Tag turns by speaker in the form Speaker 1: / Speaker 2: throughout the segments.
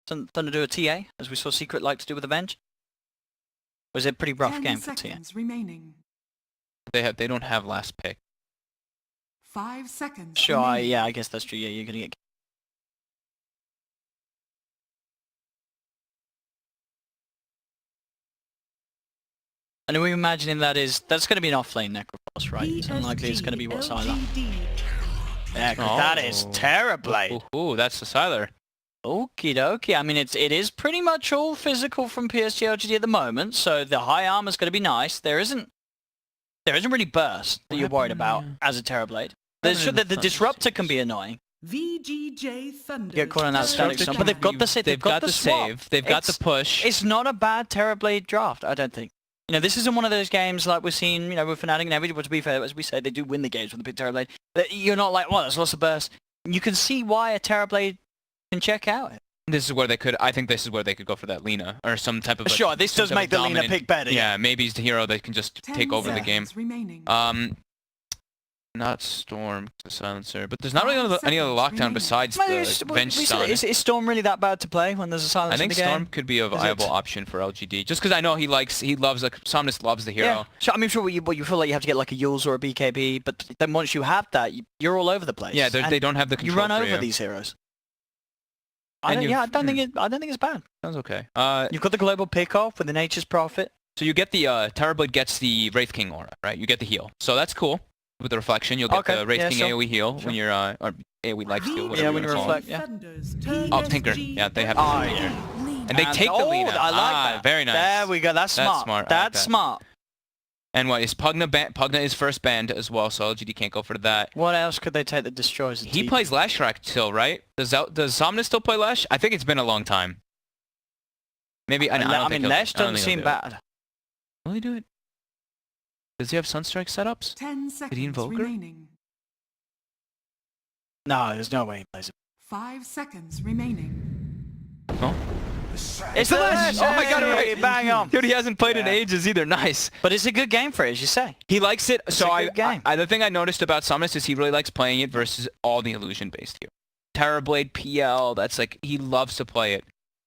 Speaker 1: Thunder do a TA, as we saw Secret like to do with Avenge? Or is it a pretty rough game for TA?
Speaker 2: Remaining.
Speaker 3: They don't have last pick.
Speaker 2: 5 seconds.
Speaker 1: Sure,
Speaker 2: remaining.
Speaker 1: yeah, I guess that's true. Yeah, you're gonna get. And are we imagining that's going to be an off-lane Necrophos, right? It's unlikely it's going to be what Sylar.
Speaker 2: LGD.
Speaker 1: Yeah, 'cause that is Terrorblade.
Speaker 3: Ooh, that's the Sylar.
Speaker 1: Okie dokie. I mean, it is pretty much all physical from PSG LGD at the moment, so the high armor's going to be nice. There isn't really burst that you're worried about as a Terrorblade. The Disruptor can be annoying.
Speaker 2: VGJ Thunder.
Speaker 1: Get caught on that static stun, but they've got the save.
Speaker 3: They've got the save. They've got the push.
Speaker 1: It's not a bad Terrorblade draft, I don't think. You know, this isn't one of those games like we're seeing, you know, with Fnatic and everything, but to be fair, as we say, they do win the games with the big Terrorblade. You're not like, well, there's lots of burst. You can see why a Terrorblade can check out.
Speaker 3: This is where they could, I think this is where they could go for that Lina, or some type of...
Speaker 1: Sure, this does make the Lina pick better.
Speaker 3: Yeah, maybe he's the hero that can just take over the game.
Speaker 2: Remaining.
Speaker 3: Not Storm, the Silencer, but there's not really any other lockdown besides the Venge Stun.
Speaker 1: Is Storm really that bad to play when there's a Silencer
Speaker 3: I think
Speaker 1: in the game?
Speaker 3: Storm could be a viable option for LGD, just because I know he loves, like, Somnus loves the hero.
Speaker 1: Yeah, sure, I mean, sure, you feel like you have to get like a Yules or a BKB, but then once you have that, you're all over the place.
Speaker 3: Yeah, they don't have the control.
Speaker 1: You run over these heroes. I don't think it's bad.
Speaker 3: Sounds okay.
Speaker 1: You've got the global pickoff with the Nature's Prophet.
Speaker 3: So you get the Terrorblade gets the Wraith King aura, right? You get the heal. So that's cool. With the reflection, you'll get the Wraith King AoE heal when you're or AoE lifesteal.
Speaker 1: Yeah, when you reflect. Yeah.
Speaker 3: Oh, Tinker. Yeah, they have.
Speaker 1: Oh, yeah.
Speaker 3: And they take the Lina.
Speaker 1: I like that.
Speaker 3: Very nice.
Speaker 1: There we go. That's smart. That's smart.
Speaker 3: And what is Pugna? Pugna is first banned as well, so LGD can't go for that.
Speaker 1: What else could they take that destroys the
Speaker 3: He
Speaker 1: TP?
Speaker 3: plays Lashrak still, right? Does Somnus still play Lash? I think it's been a long time. Maybe
Speaker 1: I mean, Lash doesn't seem bad.
Speaker 3: Will he do it? Does he have Sunstrike setups?
Speaker 2: 10 seconds
Speaker 3: Did he invoke her?
Speaker 2: remaining.
Speaker 1: No, there's no way he plays it.
Speaker 2: 5 seconds remaining.
Speaker 3: Oh.
Speaker 1: It's the Lash!
Speaker 3: Oh, I got it right.
Speaker 1: Bang on.
Speaker 3: Dude, he hasn't played in ages either. Nice.
Speaker 1: But it's a good game for it, as you say.
Speaker 3: He likes it.
Speaker 1: It's
Speaker 3: So
Speaker 1: a good game.
Speaker 3: the thing I noticed about Somnus is he really likes playing it versus all the illusion-based here. Terrorblade, PL, that's like, he loves to play it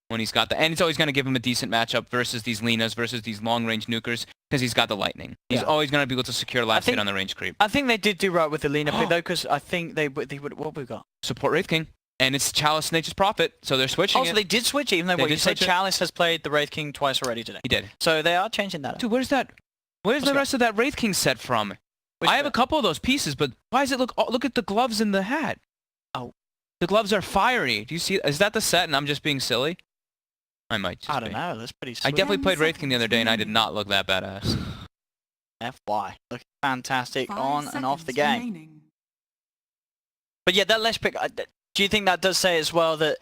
Speaker 3: when he's got the... And it's always going to give him a decent matchup versus these Linas, versus these long-range nukers, because he's got the lightning. He's always going to be able to secure last hit on the range creep.
Speaker 1: I think they did do right with the Lina pick, though, because I think they would... What we got?
Speaker 3: Support Wraith King. And it's Chalice Nature's Prophet, so they're switching
Speaker 1: So they did switch it, even though what you said Chalice has played the Wraith King twice already today.
Speaker 3: He did.
Speaker 1: So they are changing that up.
Speaker 3: Dude, where's the rest of that Wraith King set from? I have a couple of those pieces, but why does it look at the gloves in the hat.
Speaker 1: Oh.
Speaker 3: The gloves are fiery. Do you see? Is that the set and I'm just being silly? I might just
Speaker 1: I don't know, that's pretty sweet.
Speaker 3: I definitely played Wraith King the other day and I did not look that badass.
Speaker 1: FY. Looking fantastic
Speaker 2: 5
Speaker 1: on and off the
Speaker 2: seconds
Speaker 1: game.
Speaker 2: remaining.
Speaker 1: But yeah, that Lash pick, do you think that does say as well that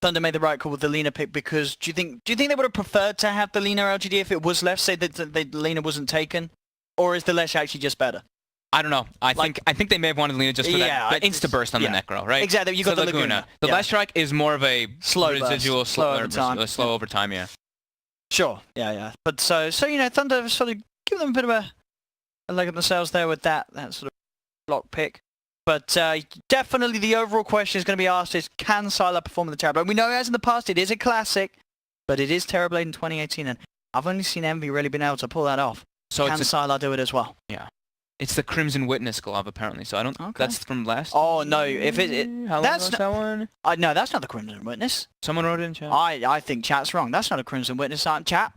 Speaker 1: Thunder made the right call with the Lina pick? Because do you think they would have preferred to have the Lina LGD if it was left, say that the Lina wasn't taken? Or is the Lash actually just better?
Speaker 3: I don't know. I think they may have wanted Lina just for that insta-burst on the Necro, right?
Speaker 1: Exactly, you got the Laguna.
Speaker 3: The Lashrak is more of a
Speaker 1: slow
Speaker 3: residual,
Speaker 1: slow
Speaker 3: over time, yeah.
Speaker 1: Sure, yeah. But so you know, Thunder sort of give them a bit of a leg up themselves there with that sort of block pick. But definitely the overall question is going to be asked is, can Sylar perform in the Terrorblade? We know as in the past it is a classic, but it is Terrorblade in 2018, and I've only seen Envy really been able to pull that off. So can Sylar do it as well?
Speaker 3: Yeah. It's the Crimson Witness glove, apparently, so I don't... Okay. That's from last...
Speaker 1: Oh, no, if
Speaker 3: How long was that one?
Speaker 1: No, that's not the Crimson Witness.
Speaker 3: Someone wrote it in chat.
Speaker 1: I think chat's wrong. That's not a Crimson Witness, chat.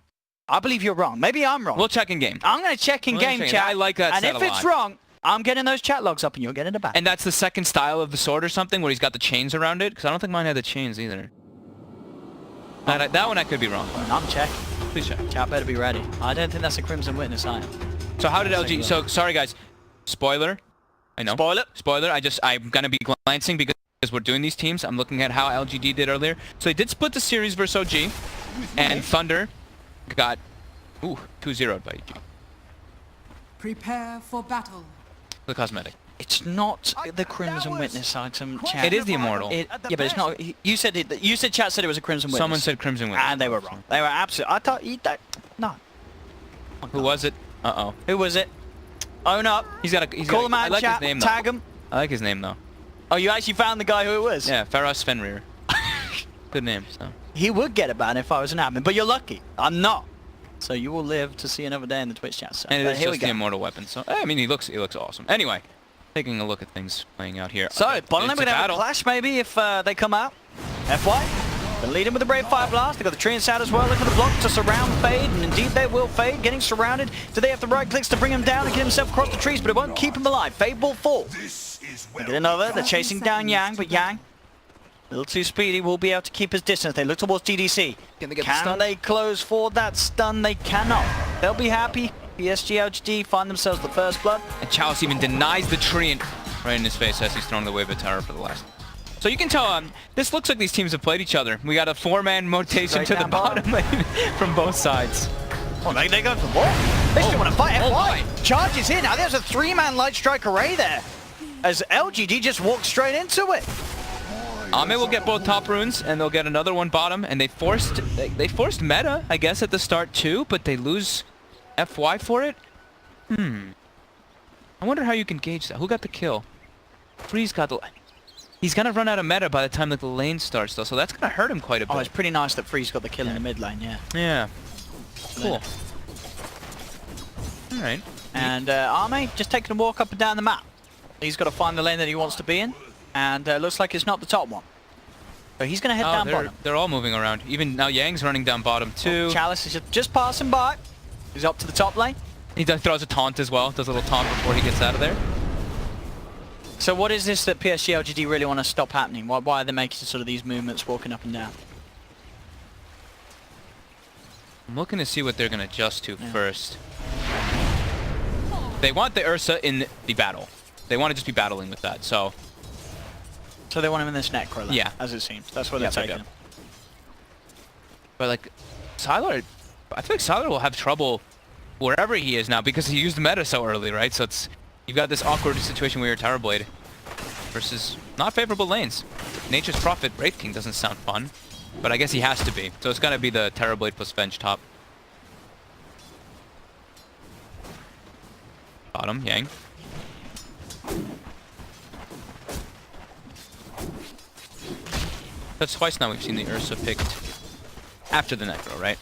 Speaker 1: I believe you're wrong. Maybe I'm wrong.
Speaker 3: We'll check in game.
Speaker 1: I'm going to check in game, chat.
Speaker 3: I like that
Speaker 1: and
Speaker 3: set
Speaker 1: if it's wrong... I'm getting those chat logs up and you're getting it back.
Speaker 3: And that's the second style of the sword or something, where he's got the chains around it? Because I don't think mine had the chains either. That one I could be wrong.
Speaker 1: I'm checking.
Speaker 3: Please check.
Speaker 1: Chat better be ready. I don't think that's a Crimson Witness either.
Speaker 3: So how did LG... So, sorry guys. Spoiler. I know. Spoiler. I'm going to be glancing because we're doing these teams. I'm looking at how LGD did earlier. So they did split the series versus OG. And Thunder got... 2-0'd by EG.
Speaker 2: Prepare for battle.
Speaker 3: The cosmetic.
Speaker 1: It's not the Crimson Witness item, chat.
Speaker 3: It is the Immortal.
Speaker 1: Yeah, but it's not. You said chat said it was a Crimson Witness.
Speaker 3: Someone said Crimson Witness.
Speaker 1: And they were wrong. They were absolutely... I thought... No.
Speaker 3: Who was it? Uh-oh.
Speaker 1: Who was it? Own up. Call him out,
Speaker 3: I like
Speaker 1: chat.
Speaker 3: his name, though.
Speaker 1: Tag him.
Speaker 3: I like his name, though.
Speaker 1: Oh, you actually found the guy who it was?
Speaker 3: Yeah, Faros Fenrir. Good name. So.
Speaker 1: He would get a ban if I was an admin, but you're lucky. I'm not. So you will live to see another day in the Twitch chat. So,
Speaker 3: And it's
Speaker 1: here we
Speaker 3: just
Speaker 1: go.
Speaker 3: the immortal weapon. So I mean, he looks awesome. Anyway, taking a look at things playing out here.
Speaker 1: So
Speaker 3: Okay,
Speaker 1: bottom lane
Speaker 3: it's
Speaker 1: we're
Speaker 3: a
Speaker 1: gonna have a
Speaker 3: battle.
Speaker 1: clash maybe if they come out. FY. They're leading with the Brave Fire Blast. They've got the Treants out as well. Looking for the block to surround Fade, and indeed they will. Fade getting surrounded. Do they have the right clicks to bring him down and get himself across the trees? But it won't keep him alive. Fade will fall. They get another. They're chasing down Yang, but Yang, a little too speedy, will be able to keep his distance. They look towards DDC.
Speaker 3: Can they get the
Speaker 1: Can
Speaker 3: stun?
Speaker 1: they close for that stun? They cannot. They'll be happy. PSG, LGD find themselves the first blood.
Speaker 3: And Chalice even denies the Treant right in his face as he's throwing the Wave of Terror for the last. So you can tell, this looks like these teams have played each other. We got a 4-man rotation
Speaker 1: Right
Speaker 3: to the
Speaker 1: down
Speaker 3: bottom lane from both sides.
Speaker 1: Oh, they go for the ball. They still want to fight.
Speaker 3: Oh
Speaker 1: FY
Speaker 3: my.
Speaker 1: charges in. Now there's a 3-man light strike array there. As LGD just walks straight into it.
Speaker 3: Ame will get both top runes, and they'll get another one bottom, and they forced meta, I guess, at the start too, but they lose FY for it? I wonder how you can gauge that. Who got the kill? Freeze got the... He's gonna run out of meta by the time that the lane starts, though, so that's gonna hurt him quite a bit.
Speaker 1: Oh, it's pretty nice that Freeze got the kill in the mid lane, yeah.
Speaker 3: Yeah. Cool. Alright.
Speaker 1: And Ame just taking a walk up and down the map. He's got to find the lane that he wants to be in, and looks like it's not the top one. So he's going to head down bottom.
Speaker 3: They're all moving around. Even now Yang's running down bottom too.
Speaker 1: Chalice is just passing by. He's up to the top lane.
Speaker 3: He throws a taunt as well. Does a little taunt before he gets out of there.
Speaker 1: So what is this that PSG LGD really want to stop happening? Why are they making sort of these movements walking up and down?
Speaker 3: I'm looking to see what they're going to adjust to first. They want the Ursa in the battle. They want to just be battling with that, so...
Speaker 1: So they want him in this necro lane,
Speaker 3: Yeah.
Speaker 1: as it seems. That's what
Speaker 3: Yeah,
Speaker 1: they're
Speaker 3: they
Speaker 1: taking
Speaker 3: do.
Speaker 1: him.
Speaker 3: But like, Sylar, I feel like Sylar will have trouble wherever he is now because he used meta so early, right? So it's, you've got this awkward situation where you're Terrorblade versus not favorable lanes. Nature's Prophet, Wraith King doesn't sound fun, but I guess he has to be. So it's gonna be the Terrorblade plus Venge top. Bottom, Yang. That's twice now we've seen the Ursa picked after the Necro, right?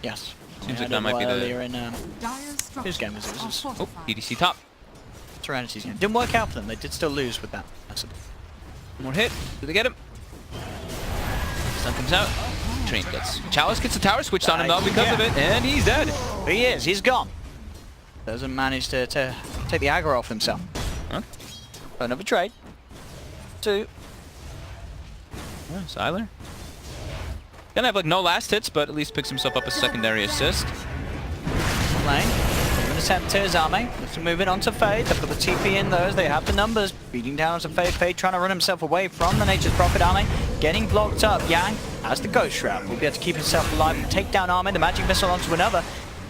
Speaker 1: Yes.
Speaker 3: Seems
Speaker 1: We
Speaker 3: like
Speaker 1: had
Speaker 3: that
Speaker 1: it
Speaker 3: might be the-
Speaker 1: earlier in
Speaker 2: Dire's
Speaker 1: whose game was it?
Speaker 2: structures
Speaker 1: Was
Speaker 2: are
Speaker 1: this-
Speaker 3: Oh,
Speaker 2: fortified.
Speaker 3: DDC top.
Speaker 1: Serenity's game. Didn't work out for them. They did still lose with that.
Speaker 3: One more hit. Do they get him? Stun comes out. Train gets. Chalice gets the tower switched on him though because of it, and he's dead.
Speaker 1: He is. He's gone. Doesn't manage to take the aggro off himself.
Speaker 3: Huh?
Speaker 1: Another trade. 2.
Speaker 3: Yeah, Sylar. Gonna have like no last hits, but at least picks himself up a secondary assist.
Speaker 1: Lane. An attempt to his army. Let's move it on to Fade. They've got the TP in those. They have the numbers. Beating down onto Fade. Fade trying to run himself away from the Nature's Prophet army. Getting blocked up. Yang has the Ghost Shroud. Will be able to keep himself alive and take down army. The Magic Missile onto another.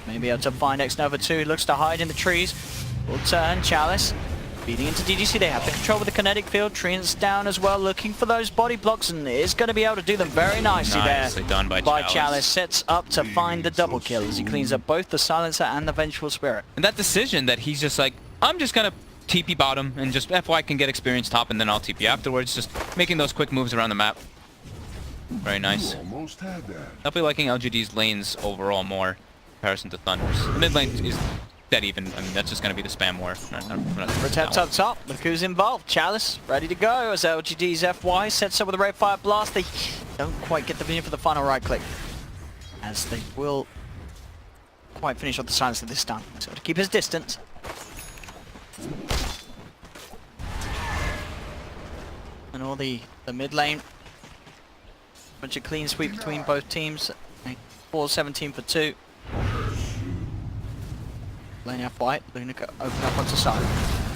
Speaker 1: Maybe able to find X Nova 2. He looks to hide in the trees. Will turn. Chalice. Feeding into DDC, they have the control with the kinetic field. Treants down as well, looking for those body blocks, and is going to be able to do them very nicely
Speaker 3: Nicely
Speaker 1: there.
Speaker 3: done by
Speaker 1: Chalice.
Speaker 3: Chalice.
Speaker 1: Sets up to find the double kill as he cleans up both the Silencer and the Vengeful Spirit.
Speaker 3: And that decision that he's just like, I'm just gonna TP bottom and just FY can get experience top and then I'll TP afterwards. Just making those quick moves around the map. Very nice.
Speaker 4: Almost had that.
Speaker 3: Definitely liking LGD's lanes overall more in comparison to Thunder's. The mid lane is dead even. I mean, that's just going to be the spam war.
Speaker 1: Protect up top. Look who's involved. Chalice ready to go as LGD's FY sets up with a Red Fire Blast. They don't quite get the vision for the final right click, as they will quite finish off the silence of this stun. So to keep his distance. And all the mid lane. Bunch of clean sweep between both teams. 4-17 for 2. Lane F white, looking to go open up onto side.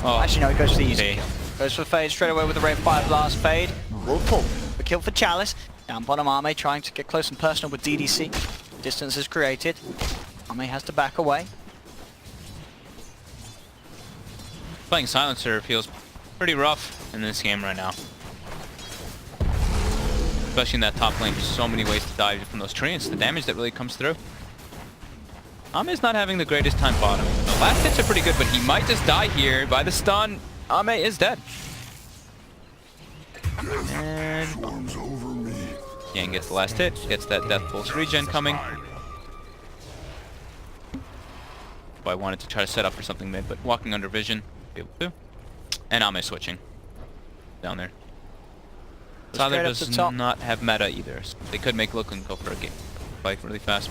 Speaker 3: Oh,
Speaker 1: Actually, no, he goes for the easy
Speaker 3: okay.
Speaker 1: kill. Goes for Fade straight away with the Red Fire Blast. Fade will pull. The kill for Chalice. Down bottom, Ame trying to get close and personal with DDC. Distance is created. Ame has to back away.
Speaker 3: Playing Silencer feels pretty rough in this game right now. Especially in that top lane, there's so many ways to die from those treants. The damage that really comes through. Ame's not having the greatest time bottoming. The last hits are pretty good, but he might just die here by the stun. Ame is dead. And Yang gets the last hit, gets that Death Pulse regen coming. I wanted to try to set up for something mid, but walking under vision, be able to. And Ame switching down there. Tyler does not have meta either, so they could make look and go for a game fight really fast.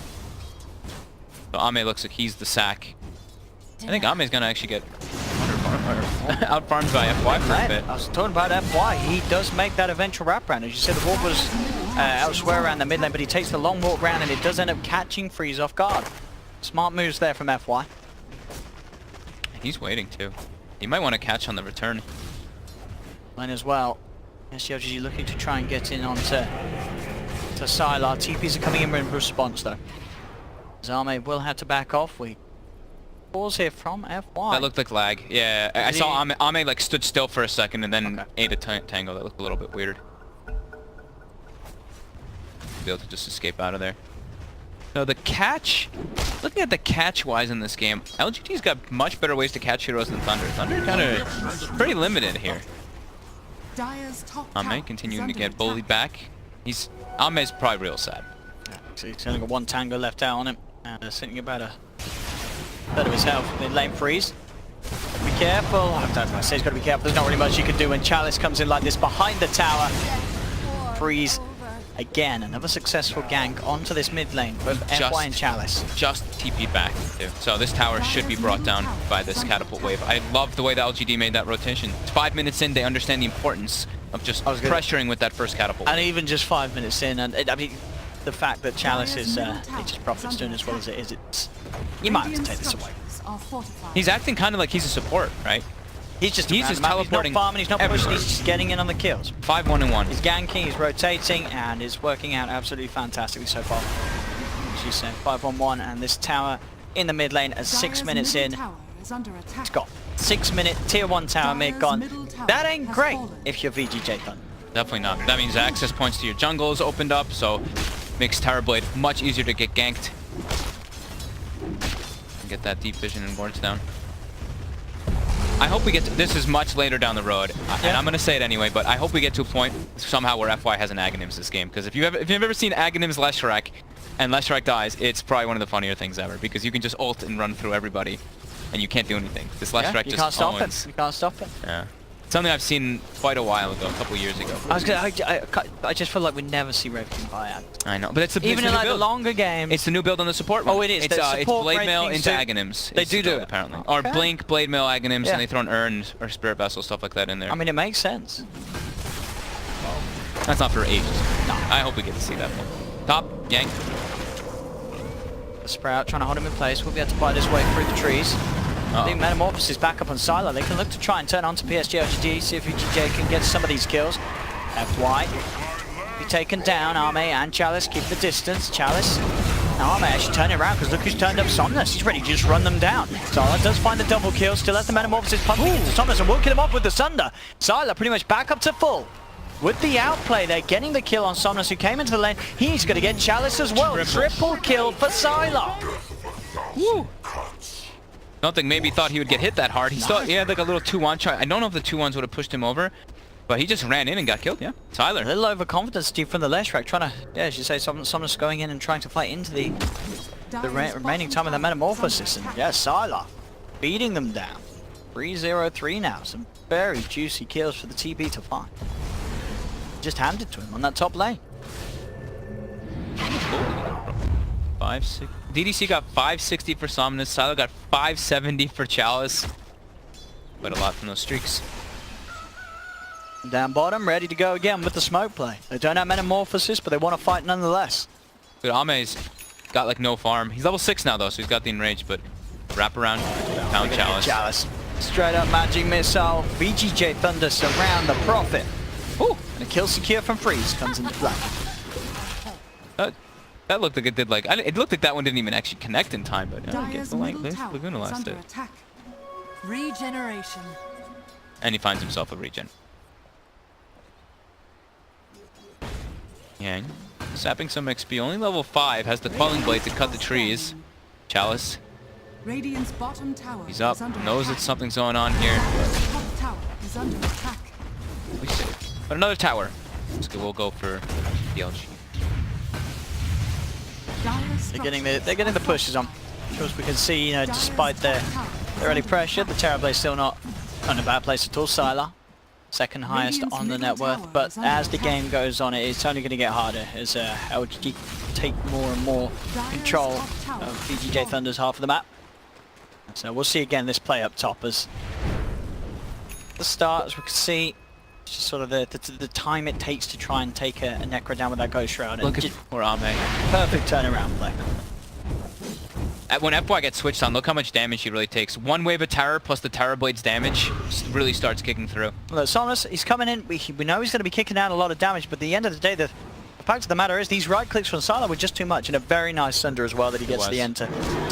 Speaker 3: So Ame looks like he's the sack. I think Ame's gonna actually get out-farmed by FY for a bit.
Speaker 1: I was talking about FY. He does make that eventual wrap round. As you said, the walk was elsewhere around the mid lane, but he takes the long walk round and it does end up catching Freeze off guard. Smart moves there from FY.
Speaker 3: He's waiting too. He might want to catch on the return.
Speaker 1: Lane as well. LGD looking to try and get in onto Sylar. TPs are coming in response though. Zame will have to back off. We pause here from FY.
Speaker 3: That looked like lag. Yeah, I saw Ame like stood still for a second and then ate a tango. That looked a little bit weird. Be able to just escape out of there. So the catch, looking at the catch-wise in this game, LGD's got much better ways to catch heroes than Thunder. Thunder kind of pretty limited here. Ame continuing to get bullied back. Ame's probably real sad.
Speaker 1: So he's only got one tango left out on him, and sitting about a third of his health. Mid lane Freeze. Be careful. I say he's got to be careful. There's not really much you can do when Chalice comes in like this behind the tower. Freeze. Again, another successful gank onto this mid lane, both FY and Chalice.
Speaker 3: Just TP'd back, too. So this tower should be brought down by this catapult wave. I love the way the LGD made that rotation. 5 minutes in, they understand the importance of just pressuring with that first catapult.
Speaker 1: And even just 5 minutes in, and I mean, the fact that Chalice is just profits doing as well as it is, you might have to take this away.
Speaker 3: He's acting kind of like he's a support, right?
Speaker 1: He's just teleporting. He's not farming, he's not pushing, he's just getting in on the kills.
Speaker 3: 5-1-1.
Speaker 1: He's ganking, he's rotating, and it's working out absolutely fantastically so far. As you said, 5-1-1, and this tower in the mid lane at 6 minutes in. It's got 6 minute tier 1 tower mid gone. That ain't great if you're VGJ Thunder.
Speaker 3: Definitely not. That means access points to your jungles opened up, so makes Terrorblade much easier to get ganked. And get that deep vision and wards down. I hope we get to, this is much later down the road, and I'm going to say it anyway, but I hope we get to a point somehow where FY has an Aghanims this game, because if you've ever seen Aghanims Leshrac, and Leshrac dies, it's probably one of the funnier things ever, because you can just ult and run through everybody, and you can't do anything. This Leshrac
Speaker 1: you
Speaker 3: just
Speaker 1: can't stop
Speaker 3: owns.
Speaker 1: it. You can't stop it.
Speaker 3: Yeah. Something I've seen quite a while ago, a couple years ago.
Speaker 1: I just feel like we never see Red King buy out.
Speaker 3: I know, but it's
Speaker 1: even in like the longer games.
Speaker 3: It's the new build on the support one.
Speaker 1: Oh, it is.
Speaker 3: It's Blade Mail into Aghanims.
Speaker 1: They do it
Speaker 3: apparently. Or Blink, Blade Mail, Aghanims, and they throw an Urn or Spirit Vessel, stuff like that in there.
Speaker 1: I mean, it makes sense.
Speaker 3: That's not for ages. No. I hope we get to see that one. Top, Yang.
Speaker 1: The Sprout trying to hold him in place. We'll be able to buy this way through the trees. I think Metamorphosis back up on Sylar. They can look to try and turn on to PSG LGD, see if VGJ can get some of these kills. FY be taken down. Ame and Chalice keep the distance. Chalice. Now Ame actually turning around because look who's turned up Somnus. He's ready to just run them down. Sylar does find the double kill. Still has the Metamorphosis pumping into Somnus and will kill him off with the Sunder. Sylar pretty much back up to full. With the outplay, they're getting the kill on Somnus who came into the lane. He's going to get Chalice as well. Triple kill for Sylar.
Speaker 3: Woo. I don't think maybe thought he would get hit that hard. He had like a little 2-1 try. I don't know if the 2-1s would have pushed him over, but he just ran in and got killed. Yeah, Tyler.
Speaker 1: A little overconfidence, Steve, from the Leshrac, trying to, as you say, Somnus going in and trying to fight into the remaining time of the Metamorphosis. And Sylar beating them down. 3-0-3 now. Some very juicy kills for the TP to find. Just handed to him on that top lane.
Speaker 3: 5-6. DDC got 560 for Somnus. Sylar got 570 for Chalice. Quite a lot from those streaks.
Speaker 1: Down bottom, ready to go again with the smoke play. They don't have Metamorphosis, but they want to fight nonetheless.
Speaker 3: But Ame's got like no farm. He's level 6 now though, so he's got the enrage, but wrap around, pound Chalice.
Speaker 1: Straight up magic missile. VGJ Thunder surround the Prophet. Ooh, and a kill secure from Freeze comes into play.
Speaker 3: That looked like it did it looked like that one didn't even actually connect in time, but Laguna last it.
Speaker 4: Regeneration.
Speaker 3: And he finds himself a regen. Yang, sapping some XP, only level 5, has the Quelling Blade to cut the trees. Chalice.
Speaker 2: Radiant's bottom tower
Speaker 3: He's up, knows that something's going on here.
Speaker 2: Top tower is under attack.
Speaker 3: We save. But another tower. We'll go for the LG.
Speaker 1: They're getting the pushes on. As we can see, you know, despite their early pressure, the Terrorblade's still not in a bad place at all. Sylar, second highest on the net worth. But as the game goes on, it's only going to get harder as LGD take more and more control of VGJ Thunder's half of the map. So we'll see again this play up top as the start, as we can see. It's just sort of the time it takes to try and take a Necro down with that Ghost Shroud.
Speaker 3: Look at poor Ame.
Speaker 1: Perfect turnaround play.
Speaker 3: When FY gets switched on, look how much damage he really takes. One wave of Terror plus the Terrorblade's damage really starts kicking through.
Speaker 1: Look, Somnus, he's coming in. We know he's going to be kicking out a lot of damage, but at the end of the day, the fact of the matter is these right clicks from Sylar were just too much, and a very nice Sunder as well that he gets to the end to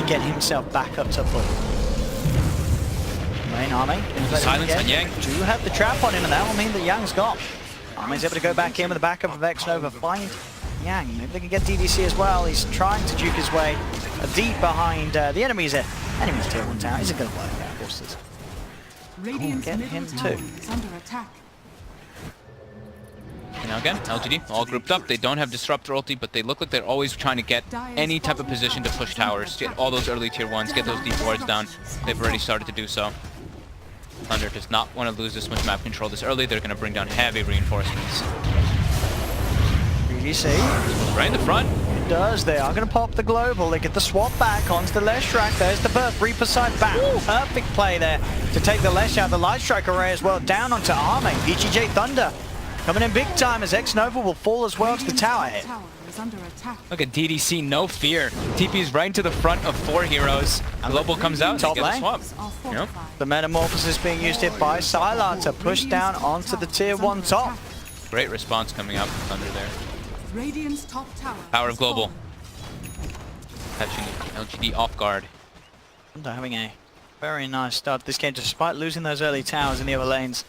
Speaker 1: get himself back up to full. Ame,
Speaker 3: silence on Yang.
Speaker 1: Do have the trap on him, and that will mean that Yang's gone. Ame's able to go back in with the backup of X-Nova, find Yang. Maybe they can get DDC as well. He's trying to juke his way deep behind the enemy's tier 1 tower. Isn't going to work out, horses. Get him too.
Speaker 2: Under attack.
Speaker 3: And now again, LGD all grouped up. They don't have Disruptor ulti, but they look like they're always trying to get any type of position to push towers, get all those early tier 1s, get those deep wards down. They've already started to do so. Thunder does not want to lose this much map control this early. They're going to bring down heavy reinforcements.
Speaker 1: VGC.
Speaker 3: Right in the front.
Speaker 1: It does. They are going to pop the global. They get the swap back onto the Lesh Strike. There's the burst. Reaper side back. Perfect play there to take the Lesh out. The Light Strike array as well down onto Ame. VGJ Thunder coming in big time as X-Nova will fall as well to the tower hit.
Speaker 3: Look at DDC, no fear. TP's right into the front of 4 heroes. Global comes out,
Speaker 1: top
Speaker 3: they get a
Speaker 1: lane.
Speaker 3: swap. Yep.
Speaker 1: The Metamorphosis being used here by Sylar to push down onto the tier 1 top.
Speaker 3: Great response coming out from Thunder there.
Speaker 2: Radiant's top tower.
Speaker 3: Power of Global. Catching LGD off guard.
Speaker 1: Thunder having a very nice start to this game despite losing those early towers in the other lanes.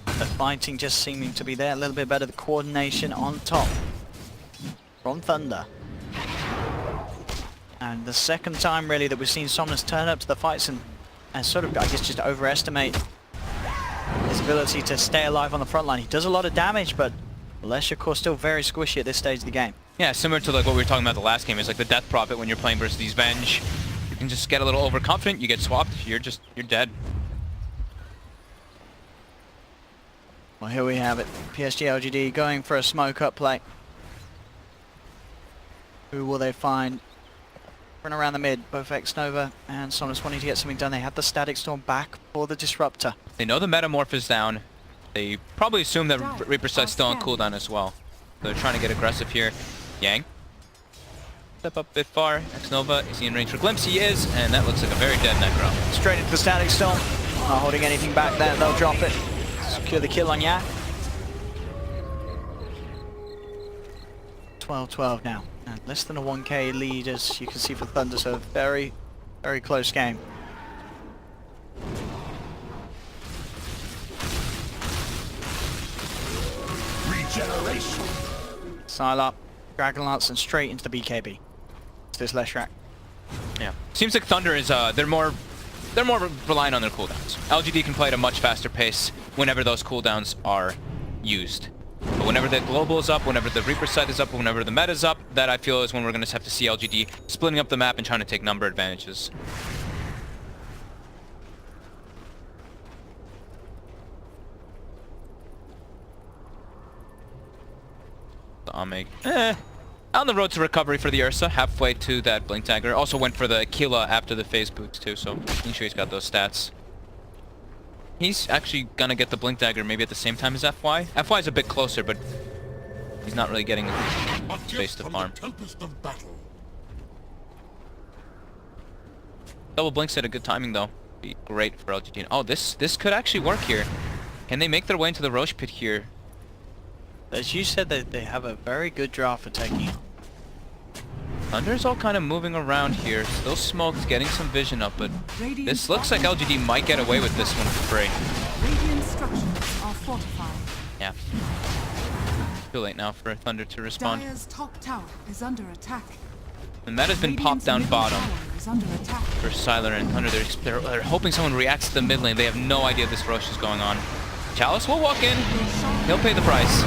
Speaker 1: The fighting just seeming to be there a little bit better. The coordination on top from Thunder. And the second time really that we've seen Somnus turn up to the fights and sort of, I guess, just overestimate his ability to stay alive on the front line. He does a lot of damage, but Lesh, of course, still very squishy at this stage of the game.
Speaker 3: Yeah, similar to like what we were talking about the last game, is like the Death Prophet when you're playing versus these Venge. You can just get a little overconfident, you get swapped, you're dead.
Speaker 1: Well, here we have it. PSG LGD going for a smoke up play. Who will they find? Run around the mid, both X-Nova and Somnus wanting to get something done. They have the Static Storm back for the Disruptor.
Speaker 3: They know the Metamorph is down. They probably assume that Reaper Sight's still on cooldown as well. They're trying to get aggressive here. Yang. Step up a bit far. X-Nova, is he in range for Glimpse? He is, and that looks like a very dead Necro.
Speaker 1: Straight into the Static Storm. Not holding anything back there, they'll drop it. Secure the kill on Yak. 12-12 now. And less than a 1k lead as you can see for Thunder, so a very, very close game.
Speaker 2: Regeneration.
Speaker 1: Sylar, Dragon Lance, and straight into the BKB. It's this Leshrac.
Speaker 3: Yeah. Seems like Thunder is they're more reliant on their cooldowns. LGD can play at a much faster pace whenever those cooldowns are used. But whenever the global is up, whenever the Reaper side is up, whenever the meta is up, that I feel is when we're going to have to see LGD splitting up the map and trying to take number advantages. Ame, on the road to recovery for the Ursa, halfway to that Blink Dagger. Also went for the Aquila after the phase boots too, so making sure he's got those stats. He's actually gonna get the Blink Dagger maybe at the same time as FY. FY is a bit closer, but he's not really getting space to farm. Double Blinks at a good timing though. Be great for LGD. Oh, this could actually work here. Can they make their way into the Roche pit here?
Speaker 1: As you said, they have a very good draft for taking it.
Speaker 3: Thunder's all kind of moving around here. Still smoked, getting some vision up, but this looks like LGD might get away with this one for free.
Speaker 2: Radiant structures are fortified.
Speaker 3: Yeah. Too late now for Thunder to respond.
Speaker 2: Dire's top tower is under attack.
Speaker 3: The meta's been popped down bottom
Speaker 2: Is under attack.
Speaker 3: for Sylar and Thunder. They're hoping someone reacts to the mid lane. They have no idea this Roche is going on. Chalice will walk in. He'll pay the price.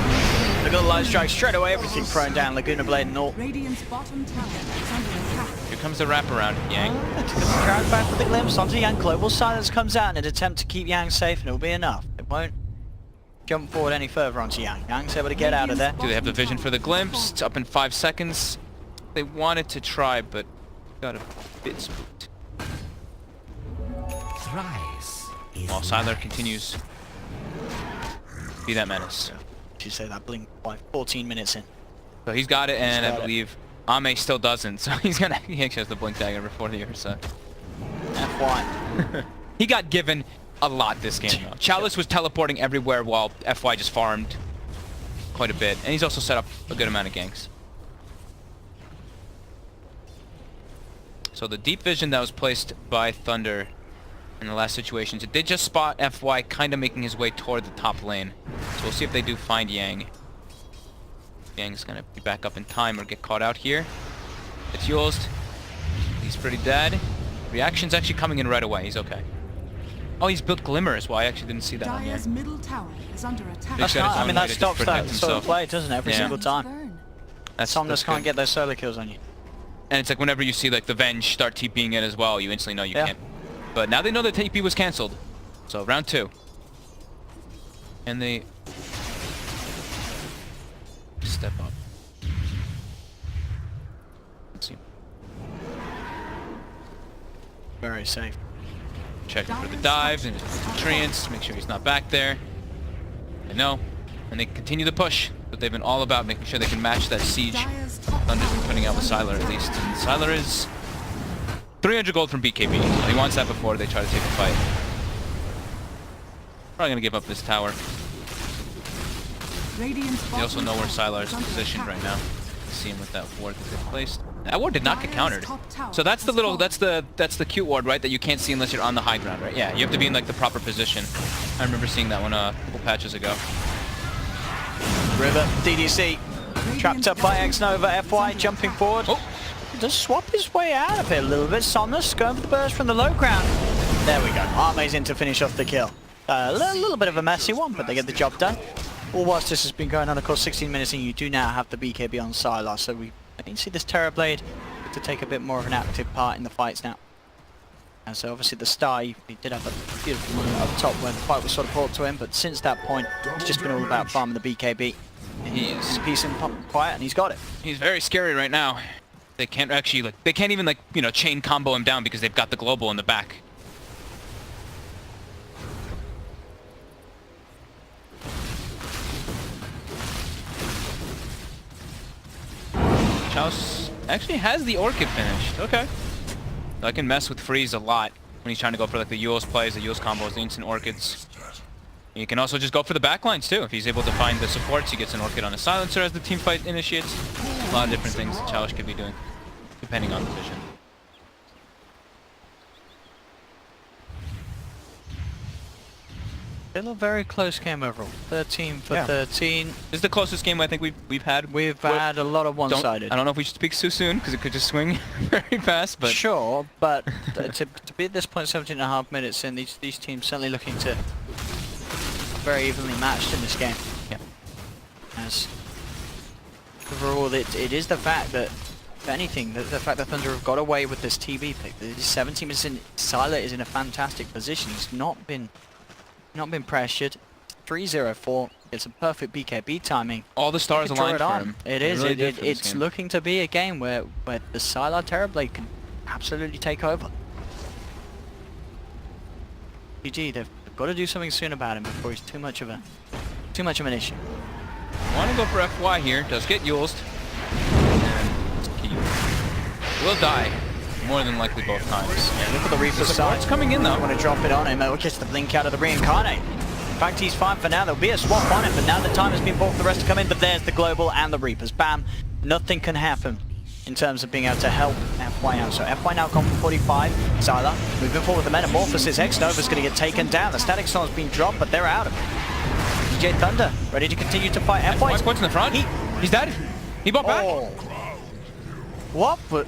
Speaker 1: Look at the light strike straight away. Everything thrown down. Laguna Blade and all.
Speaker 2: Radiant's bottom tower is under attack.
Speaker 3: Here comes the wraparound, Yang.
Speaker 1: Carried back with the glimpse onto Yang. Global Silence comes out in an attempt to keep Yang safe, and it'll be enough. It won't jump forward any further onto Yang. Yang's able to get out of there.
Speaker 3: Do they have the vision for the glimpse? It's up in 5 seconds. They wanted to try, but got a bit spooked. While Sylar continues to be that menace.
Speaker 1: You say that blink by 14 minutes in.
Speaker 3: So he's got it, and
Speaker 1: got
Speaker 3: I believe Ame still doesn't. So he actually has the blink dagger before the other side.
Speaker 1: FY.
Speaker 3: He got given a lot this game though. Chalice was teleporting everywhere while FY just farmed quite a bit. And he's also set up a good amount of ganks. So the deep vision that was placed by Thunder in the last situations, it did just spot FY kind of making his way toward the top lane. So we'll see if they do find Yang. Yang's gonna be back up in time or get caught out here. It's used. He's pretty dead. Reaction's actually coming in right away. He's okay. Oh, he's built Glimmer as well. I actually didn't see that on
Speaker 2: Dyer's
Speaker 3: here.
Speaker 2: middle tower is under attack.
Speaker 3: That's
Speaker 1: That's
Speaker 3: got his
Speaker 1: not, I
Speaker 3: own
Speaker 1: mean,
Speaker 3: way
Speaker 1: that
Speaker 3: to just
Speaker 1: stops that
Speaker 3: protect
Speaker 1: sort of
Speaker 3: himself.
Speaker 1: play, doesn't it? Every
Speaker 3: Yeah.
Speaker 1: single time.
Speaker 2: Burn.
Speaker 1: Somnus can't
Speaker 3: good.
Speaker 1: get those solo kills on you.
Speaker 3: And it's like whenever you see like the Venge start TPing it as well, you instantly know you
Speaker 1: Yeah.
Speaker 3: can't. But now they know the TP was cancelled. So round 2. And they step up. Let's see.
Speaker 1: Very safe.
Speaker 3: Checking for the dive and treants, make sure he's not back there. They know. And they continue to push. But they've been all about making sure they can match that siege
Speaker 2: Dyer's top
Speaker 3: Thunder's been
Speaker 2: tower
Speaker 3: putting out with
Speaker 2: is under
Speaker 3: Sylar at least.
Speaker 2: attack.
Speaker 3: And Sylar is 300 gold from BKB. So he wants that before they try to take a fight. Probably gonna give up this tower.
Speaker 2: Radiant's
Speaker 3: They also
Speaker 2: bottom
Speaker 3: know where
Speaker 2: tower
Speaker 3: Sylar is
Speaker 2: under
Speaker 3: positioned
Speaker 2: attack.
Speaker 3: right now. You see him with that ward that they placed. That ward did not get countered.
Speaker 2: Top tower
Speaker 3: So that's the
Speaker 2: has
Speaker 3: little,
Speaker 2: fallen.
Speaker 3: that's the cute ward, right? That you can't see unless you're on the high ground, right? Yeah, you have to be in like the proper position. I remember seeing that one a couple patches ago.
Speaker 1: River, DDC. Trapped up by X-Nova. FY jumping forward.
Speaker 3: Oh,
Speaker 1: Does swap his way out of it a little bit. Somnus going for the burst from the low ground. There we go. Arme's in to finish off the kill. A little bit of a messy one, but they get the job done. All whilst this has been going on, of course, 16 minutes in, you do now have the BKB on Sylar, so we need to see this Terrorblade to take a bit more of an active part in the fights now. And so obviously the star, he did have a beautiful moment up top where the fight was sort of brought to him, but since that point, it's just been all about farming the BKB. He's peace and quiet, and he's got it.
Speaker 3: he's very scary right now. They can't actually like, they can't even like, you know, chain combo him down because they've got the global in the back. Chalice actually has the Orchid finished. Okay. I can mess with Freeze a lot when he's trying to go for like the Yule's plays, the Yule's combos, the instant Orchids. You can also just go for the backlines too. If he's able to find the supports, he gets an Orchid on a silencer as the team fight initiates. A lot of different things that Chalice could be doing, depending on the vision.
Speaker 1: Still a very close game overall. 13 for
Speaker 3: Yeah.
Speaker 1: 13.
Speaker 3: This is the closest game I think we've had.
Speaker 1: We've had a lot of one-sided.
Speaker 3: I don't know if we should speak too soon because it could just swing very fast. But
Speaker 1: Sure, but to be at this point 17.5 minutes in, these teams certainly looking to very evenly matched in this game.
Speaker 3: yeah,
Speaker 1: As overall, it is the fact that, if anything, the fact that Thunder have got away with this TB pick. The 17 minutes in, Sylar is in a fantastic position. He's not been pressured. 3-0-4. It's a perfect BKB timing.
Speaker 3: all the stars
Speaker 1: They could draw
Speaker 3: aligned
Speaker 1: it
Speaker 3: for
Speaker 1: on.
Speaker 3: him.
Speaker 1: It
Speaker 3: They
Speaker 1: is.
Speaker 3: really did for this
Speaker 1: It's
Speaker 3: game.
Speaker 1: looking to be a game where the Sylar Terrorblade can absolutely take over. GG, they've got to do something soon about him before he's too much of an issue.
Speaker 3: Want to go for FY here? Does get used. And it's key. Will die. More than likely both times.
Speaker 1: Look at the Reaper's
Speaker 3: The
Speaker 1: side.
Speaker 3: support's coming in though.
Speaker 1: Want to drop it on him. It gets the blink out of the Reincarnate. In fact, he's fine for now. There'll be a swap on him, but now the time has been bought for the rest to come in. But there's the Global and the Reapers. Bam. Nothing can happen in terms of being able to help FY out. So FY now gone for 45. Sylar moving forward. The Metamorphosis. X-Nova's going to get taken down. The Static Storm's been dropped, but they're out of it. VGJ Thunder ready to continue to fight. FY.
Speaker 3: 5 points in the front. He's dead. He bought back.
Speaker 1: Oh. What? But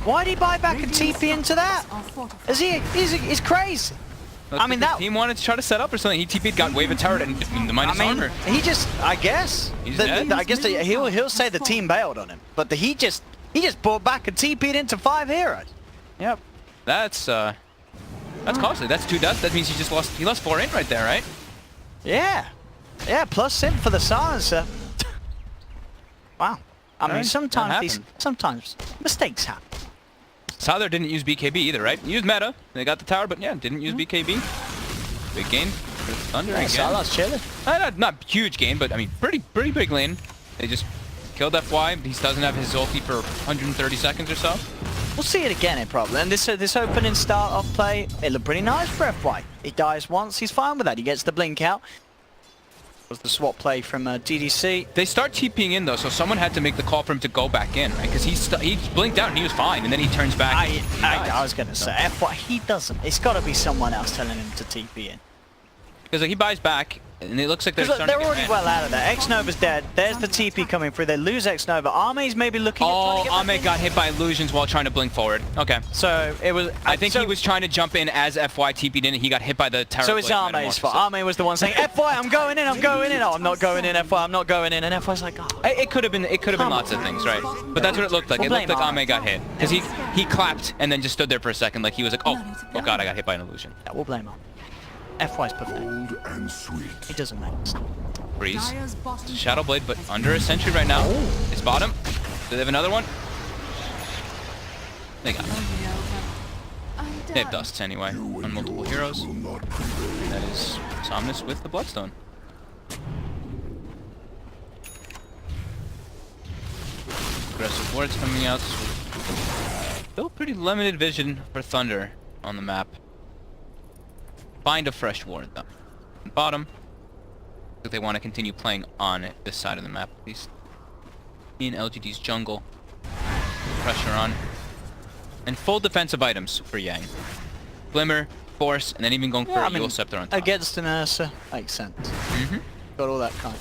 Speaker 1: why'd he buy back a
Speaker 2: Radiant's
Speaker 1: TP into that?
Speaker 2: structures are fortified.
Speaker 1: He's crazy.
Speaker 3: I mean, that team wanted to try to set up or something. He TP'd, got wave of turret, and the minus armor.
Speaker 1: He just, I guess, I guess he'll say the team bailed on him, but he just brought back and TP'd into 5 heroes.
Speaker 3: Yep, that's costly. That's 2 deaths. That means he lost 4 in right there, right?
Speaker 1: Yeah, plus Sim for the silencer. Wow. I mean, sometimes mistakes happen.
Speaker 3: Sylar didn't use BKB either, right? He used meta. They got the tower, but yeah, didn't use BKB. Big gain for Thunder again.
Speaker 1: Sylar's chilling.
Speaker 3: Not huge gain, but I mean, pretty big lane. They just killed FY. He doesn't have his ulti for 130 seconds or so.
Speaker 1: We'll see it again, probably. And this opening start of play, it looked pretty nice for FY. He dies once, he's fine with that. He gets the blink out. Was the swap play from DDC.
Speaker 3: They start TPing in though, so someone had to make the call for him to go back in, right? Because he blinked out and he was fine, and then he turns back.
Speaker 1: I was gonna say FY. He doesn't. It's got to be someone else telling him to TP in.
Speaker 3: Because he buys back, and it looks like they're
Speaker 1: already well out of there. X-Nova's dead. There's the TP coming through. They lose X-Nova. Arme's maybe looking at trying to get
Speaker 3: Arme got hit by illusions while trying to blink forward. Okay.
Speaker 1: So it was.
Speaker 3: I think he was trying to jump in as FY TP'd in, and he got hit by the terror.
Speaker 1: So it's Arme's fault. Arme was the one saying, FY, I'm going in, I'm going in. Oh, I'm not going in, FY, I'm not going in. And FY's like, oh.
Speaker 3: It could have been lots of things, right? But that's what it looked like. It looked like Arme got hit. Because he clapped and then just stood there for a second like he was like, oh god, I got hit by an illusion.
Speaker 1: Yeah, we'll blame him. FY's pathetic.
Speaker 4: And sweet.
Speaker 1: He doesn't make sense.
Speaker 3: Freeze. Shadow Blade, but under a sentry right now. It's bottom. Do they have another one? They got it. They have dusts anyway on multiple heroes. That is Somnus with the Bloodstone. Aggressive wards coming out. Still pretty limited vision for Thunder on the map. Find a fresh ward though. Bottom. If they want to continue playing on this side of the map, at least. In LGD's jungle. Pressure on. And full defensive items for Yang. Glimmer, Force, and then even going for a Yule Scepter on top.
Speaker 1: Against an Ursa, makes sense. Got all that kind.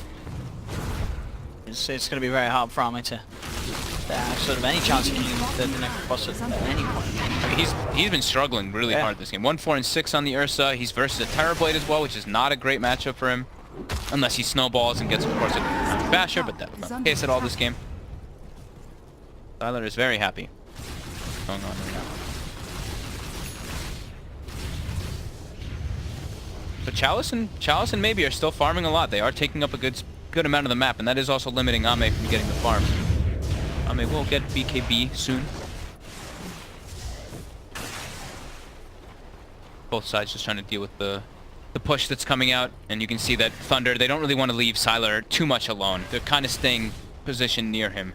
Speaker 1: It's going to be very hard for Army to have sort of any chance of getting the next boss at any point.
Speaker 3: I mean, he's been struggling really hard this game. 1, 4, and 6 on the Ursa. He's versus a Terrorblade as well, which is not a great matchup for him. Unless he snowballs and gets, of course, a Basher, but that's not the case at all this game. Sylar is very happy. What's going on right now? But Chalice and Maybe are still farming a lot. They are taking up a good amount of the map, and that is also limiting Ame from getting the farm. Ame will get BKB soon. Both sides just trying to deal with the push that's coming out, and you can see that Thunder, they don't really want to leave Sylar too much alone. They're kind of staying positioned near him.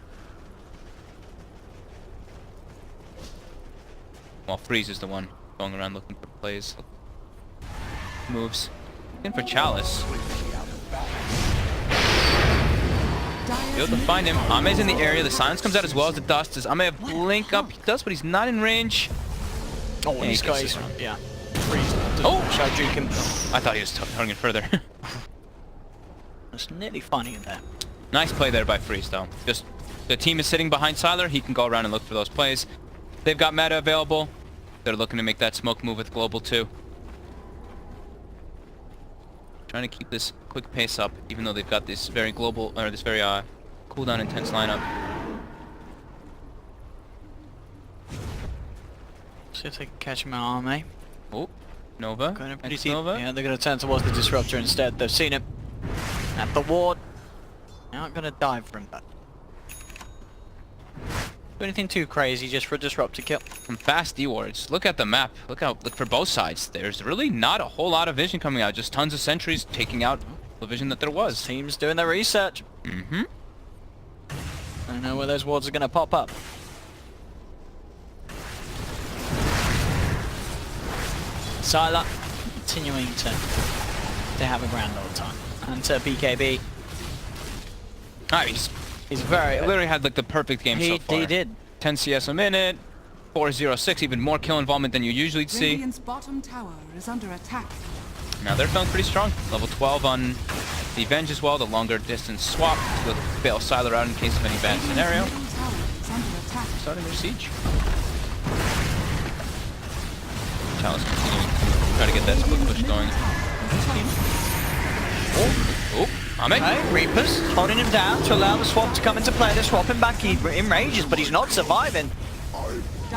Speaker 3: While Freeze is the one going around looking for plays. Moves. Looking for Chalice. Be able to find him. Ame's in the area. The silence comes out as well as the dust. Does Ame have blink up? He does, but he's not in range.
Speaker 1: Oh, and he's got his... Yeah. Freeze. Shall I him?
Speaker 3: I thought he was turning it further.
Speaker 1: It's nearly funny in there.
Speaker 3: Nice play there by Freeze, though. Just the team is sitting behind Sylar. He can go around and look for those plays. They've got meta available. They're looking to make that smoke move with Global too. Trying to keep this quick pace up, even though they've got this very global, or this very cooldown intense lineup.
Speaker 1: See if they can catch him out, Arme.
Speaker 3: Oh, Nova.
Speaker 1: Going pretty deep. Yeah, they're going to turn towards the Disruptor instead. They've seen him. At the ward. They're not going to dive for him, but... Do anything too crazy just for a Disruptor kill.
Speaker 3: Some fast D-wards. Look at the map. Look for both sides. There's really not a whole lot of vision coming out. Just tons of sentries taking out the vision that there was.
Speaker 1: Team's doing their research. I don't know where those wards are going to pop up. Sylar continuing to have a grand old time. And to BKB. He's very...
Speaker 3: literally had like the perfect game so far.
Speaker 1: He did.
Speaker 3: 10 CS a minute, 406, even more kill involvement than you usually see.
Speaker 2: Radiant's bottom tower is under attack.
Speaker 3: Now they're feeling pretty strong. Level 12 on the Avenge as well, the longer distance swap to bail Sylar out in case of any bad scenario. Starting their siege. Chalice continuing to try to get that split push going. Oh, Ame.
Speaker 1: Okay, Reapers holding him down to allow the swap to come into play. They're swapping back. He enrages, but he's not surviving.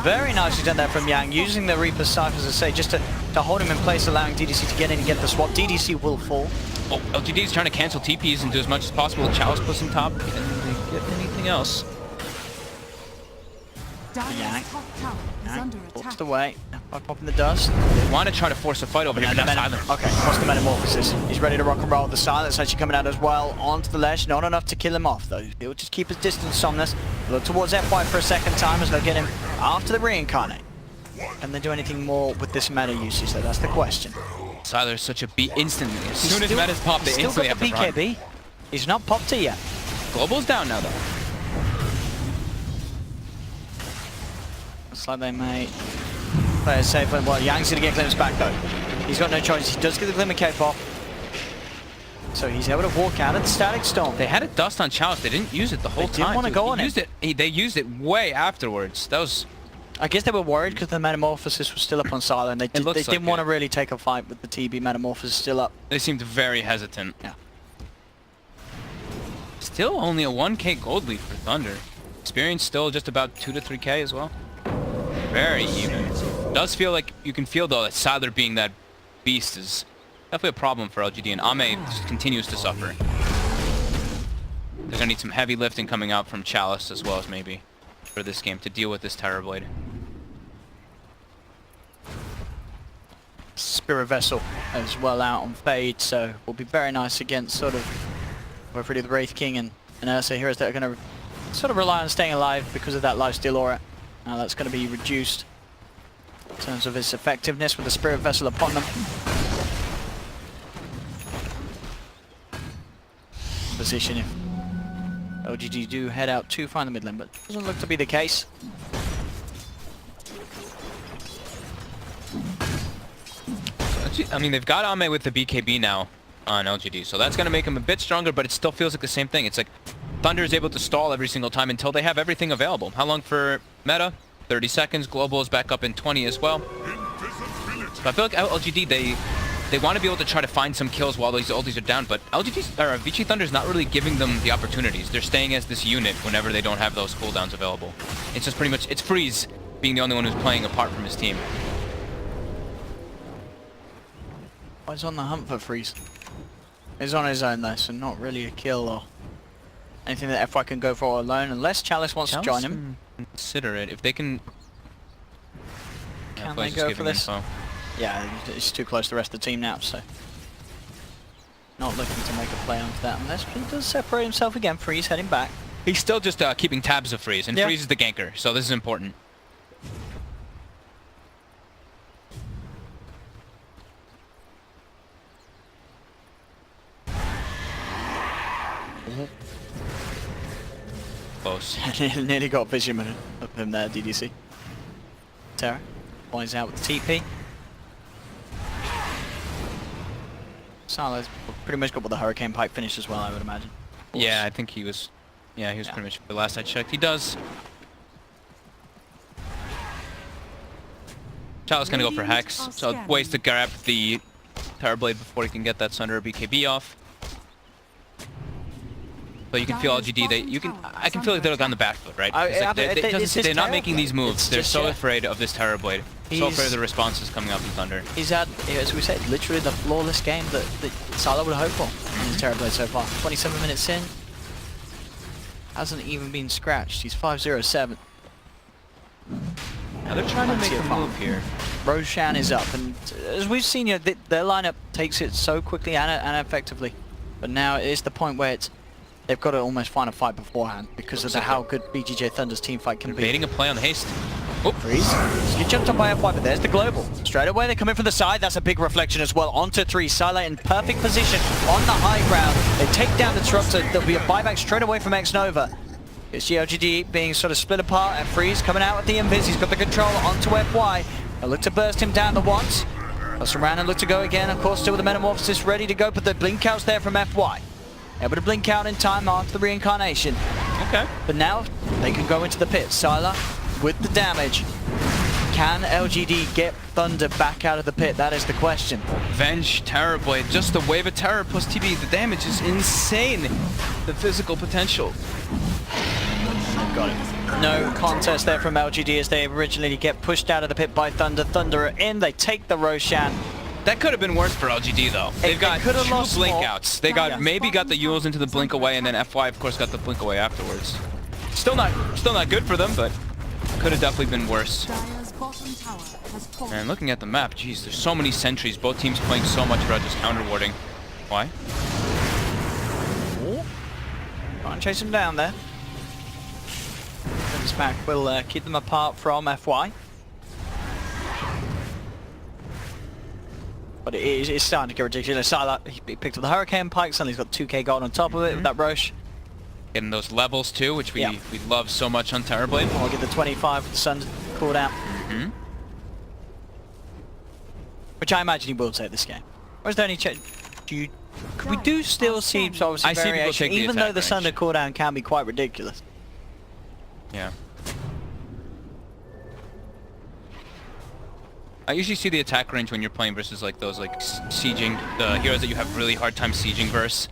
Speaker 1: Very nicely done there from Yang, using the Reaper Cypher, as I say, just to hold him in place, allowing DDC to get in and get the swap. DDC will fall.
Speaker 3: Oh, LGD is trying to cancel TPs and do as much as possible with Chalice plus on top, and they get anything else.
Speaker 1: Yang.
Speaker 2: Top tower is under
Speaker 1: Walks
Speaker 2: attack.
Speaker 1: the way. By popping the dust.
Speaker 3: They want to try to force a fight over here, but that's silent.
Speaker 1: Okay, what's the Metamorphosis? He's ready to rock and roll. The silence actually coming out as well onto the ledge. Not enough to kill him off, though. He'll just keep his distance, Somnus. Look towards FY for a second time as they'll get him after the reincarnate. Can they do anything more with this meta usage, though? That's the question.
Speaker 3: Siler is such a beat instantly. As soon as metas pop, they instantly have to run.
Speaker 1: BKB. He's not popped it yet.
Speaker 3: Global's down now, though.
Speaker 1: Looks like they may play it safe. Well, Yang's going to get glimpse back, though. He's got no choice. He does get the Glimmer Cape off. So he's able to walk out of the Static Storm.
Speaker 3: They had a dust on Chalice. They didn't use it the whole time.
Speaker 1: They didn't want to go on it.
Speaker 3: They used it way afterwards. That was...
Speaker 1: I guess they were worried because the Metamorphosis was still up on Siler, and they didn't want to really take a fight with the TB Metamorphosis still up.
Speaker 3: They seemed very hesitant.
Speaker 1: Yeah.
Speaker 3: Still only a 1k gold lead for Thunder. Experience still just about 2 to 3k as well. Very even. Does feel like you can feel though that Siler being that beast is definitely a problem for LGD, and Ame just continues to suffer. They're gonna need some heavy lifting coming out from Chalice as well as maybe for this game to deal with this Terrorblade.
Speaker 1: Spirit Vessel as well out on Fade, so will be very nice against sort of hopefully the Wraith King and Ursa heroes that are going to sort of rely on staying alive because of that lifesteal aura. Now that's going to be reduced in terms of its effectiveness with the Spirit Vessel upon them. Position if LGD do head out to find the mid lane, but doesn't look to be the case.
Speaker 3: I mean, they've got Ame with the BKB now on LGD, so that's going to make him a bit stronger, but it still feels like the same thing. It's like Thunder is able to stall every single time until they have everything available. How long for meta? 30 seconds. Global is back up in 20 as well. So I feel like LGD, they want to be able to try to find some kills while these ultis are down, but VG Thunder is not really giving them the opportunities. They're staying as this unit whenever they don't have those cooldowns available. It's just pretty much, it's Freeze being the only one who's playing apart from his team.
Speaker 1: He's on the hunt for Freeze. He's on his own though, so not really a kill or anything that FY can go for alone, unless Chalice wants to join him.
Speaker 3: Consider it. If they can...
Speaker 1: Can they go for this?
Speaker 3: Info.
Speaker 1: Yeah, he's too close to the rest of the team now, so... Not looking to make a play onto that, unless he does separate himself again. Freeze heading back.
Speaker 3: He's still just keeping tabs of Freeze, and Freeze is the ganker, so this is important. Close.
Speaker 1: Nearly got vision of him there, DDC. Terra points out with the TP. Siler's pretty much got with the Hurricane Pipe finished as well, I would imagine.
Speaker 3: Yeah, I think he was... Yeah, he was pretty much... The last I checked, he does. Chalice gonna go for Hex, so ways to grab the Terrorblade before he can get that Sunder BKB off. But you can feel LGD, I can feel like they're on the back foot, right? They're not making these moves. They're so afraid of this Terrorblade. So afraid of the responses coming out from Thunder.
Speaker 1: He's had, as we said, literally the flawless game that Siler would hope for in his Terrorblade so far. 27 minutes in. Hasn't even been scratched. He's 5-0-7.
Speaker 3: Now they're trying to make a move here.
Speaker 1: Roshan is up, and as we've seen, their lineup takes it so quickly and effectively. But now it is the point where they've got to almost find a fight beforehand because of how good VGJ Thunder's team fight can be.
Speaker 3: Baiting a play on the haste.
Speaker 1: Oh, Freeze. You jumped up by FY, but there's the global. Straight away they come in from the side. That's a big reflection as well. Onto 3. Siler in perfect position on the high ground. They take down the Disruptor. There'll be a buyback straight away from X-Nova. It's the LGD being sort of split apart, and Freeze coming out with the Invis. He's got the control onto FY. They'll look to burst him down the once. They'll surround and look to go again. Of course, still with the Metamorphosis ready to go, but the blink out's there from FY. Able to blink out in time after the reincarnation.
Speaker 3: Okay.
Speaker 1: But now they can go into the pit. Siler with the damage. Can LGD get Thunder back out of the pit? That is the question.
Speaker 3: Venge, Terrorblade, just the wave of terror plus TB. The damage is insane. The physical potential.
Speaker 1: Got it. No contest there from LGD as they originally get pushed out of the pit by Thunder. Thunder are in, they take the Roshan.
Speaker 3: That could have been worse for LGD though. They've got
Speaker 1: could have
Speaker 3: two
Speaker 1: lost
Speaker 3: blink
Speaker 1: more.
Speaker 3: outs. They got maybe got the Yules into the blink away, and then FY of course got the blink away afterwards. Still not good for them, but could have definitely been worse.
Speaker 2: Dire's bottom tower has fallen.
Speaker 3: And looking at the map, geez, there's so many sentries. Both teams playing so much about just counter warding. Why?
Speaker 1: Try and chase him down there. This back will keep them apart from FY. But it's starting to get ridiculous. Sylar, he picked up the Hurricane Pike, suddenly he's got 2k gold on top of it with that Roche.
Speaker 3: Getting those levels too, which we love so much on Terrorblade.
Speaker 1: I'll get the 25 with the sun called out. Which I imagine he will take this game. Or is there any chance? We do still see so obviously
Speaker 3: I see people
Speaker 1: variation,
Speaker 3: take the
Speaker 1: even though
Speaker 3: attack
Speaker 1: the Sunder
Speaker 3: range.
Speaker 1: cooldown can be quite ridiculous.
Speaker 3: Yeah. I usually see the attack range when you're playing versus like those like sieging, the heroes that you have really hard time sieging versus,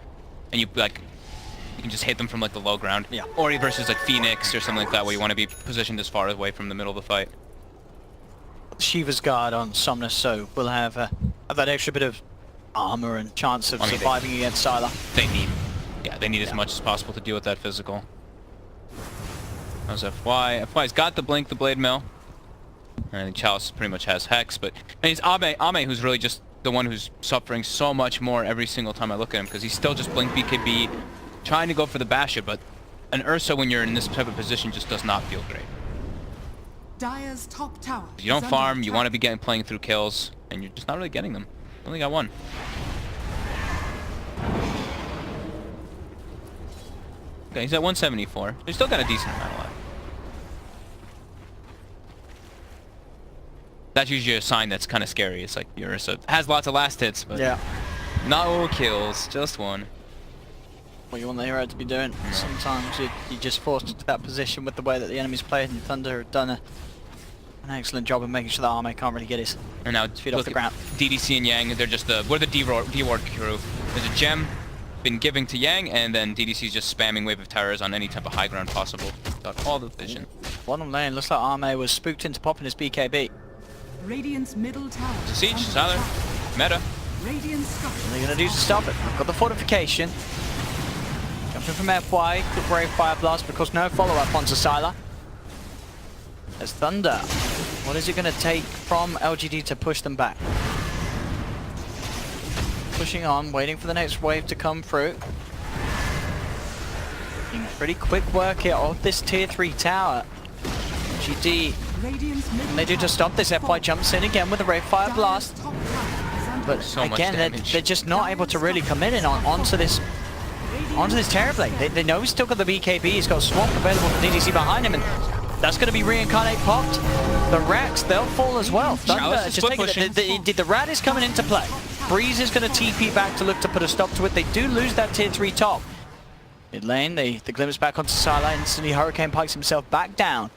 Speaker 3: and you can just hit them from like the low ground.
Speaker 1: Yeah.
Speaker 3: Or versus like Phoenix or something like that where you want to be positioned as far away from the middle of the fight.
Speaker 1: Shiva's guard on Somnus, so we'll have that extra bit of armor and chance of surviving against Sylar.
Speaker 3: They need as much as possible to deal with that physical. How's FY? FY's got the blink, the blade mill. And Chalice pretty much has Hex, but and it's Ame who's really just the one who's suffering so much more every single time I look at him, because he's still just blink BKB, trying to go for the Basher, but an Ursa when you're in this type of position just does not feel great.
Speaker 2: Dire's top tower.
Speaker 3: You don't farm, you want to be playing through kills, and you're just not really getting them. Only got one. Okay, he's at 174. He's still got a decent amount of life. That's usually a sign that's kind of scary. It's like your Ursa has lots of last hits, but no kills, just one.
Speaker 1: What you want the hero to be doing. Sometimes you're just forced into that position with the way that the enemy's played, and Thunder have done an excellent job of making sure that Arme can't really get his feet off the ground.
Speaker 3: DDC and Yang, they're just we're the D-Ward crew. There's a gem been giving to Yang, and then DDC's just spamming Wave of Terrors on any type of high ground possible. Got all the vision.
Speaker 1: Bottom lane, looks like Arme was spooked into popping his BKB.
Speaker 2: Radiant's middle tower.
Speaker 3: Siege, Sylar, meta.
Speaker 2: Radiant structure.
Speaker 1: What are they going to do to stop it? Got the fortification. Jumping from FY, quick Brave Fire Blast, because no follow-up onto Sylar. There's Thunder. What is it going to take from LGD to push them back? Pushing on, waiting for the next wave to come through. Pretty quick work here of this tier 3 tower. LGD, they do to stop this. FY jumps in again with a Brave Fire Blast. But
Speaker 3: So much
Speaker 1: again,
Speaker 3: damage.
Speaker 1: they're just not able to really come in onto this Terrorblade. They know he's still got the BKB, he's got Swamp available for DDC behind him, and that's going to be Reincarnate popped. The Racks, they'll fall as well. Thunder, just the Rat is coming into play. Breeze is going to TP back to look to put a stop to it. They do lose that tier 3 top. Mid lane, the glimpse back onto Sylar, instantly Hurricane Pikes himself back down.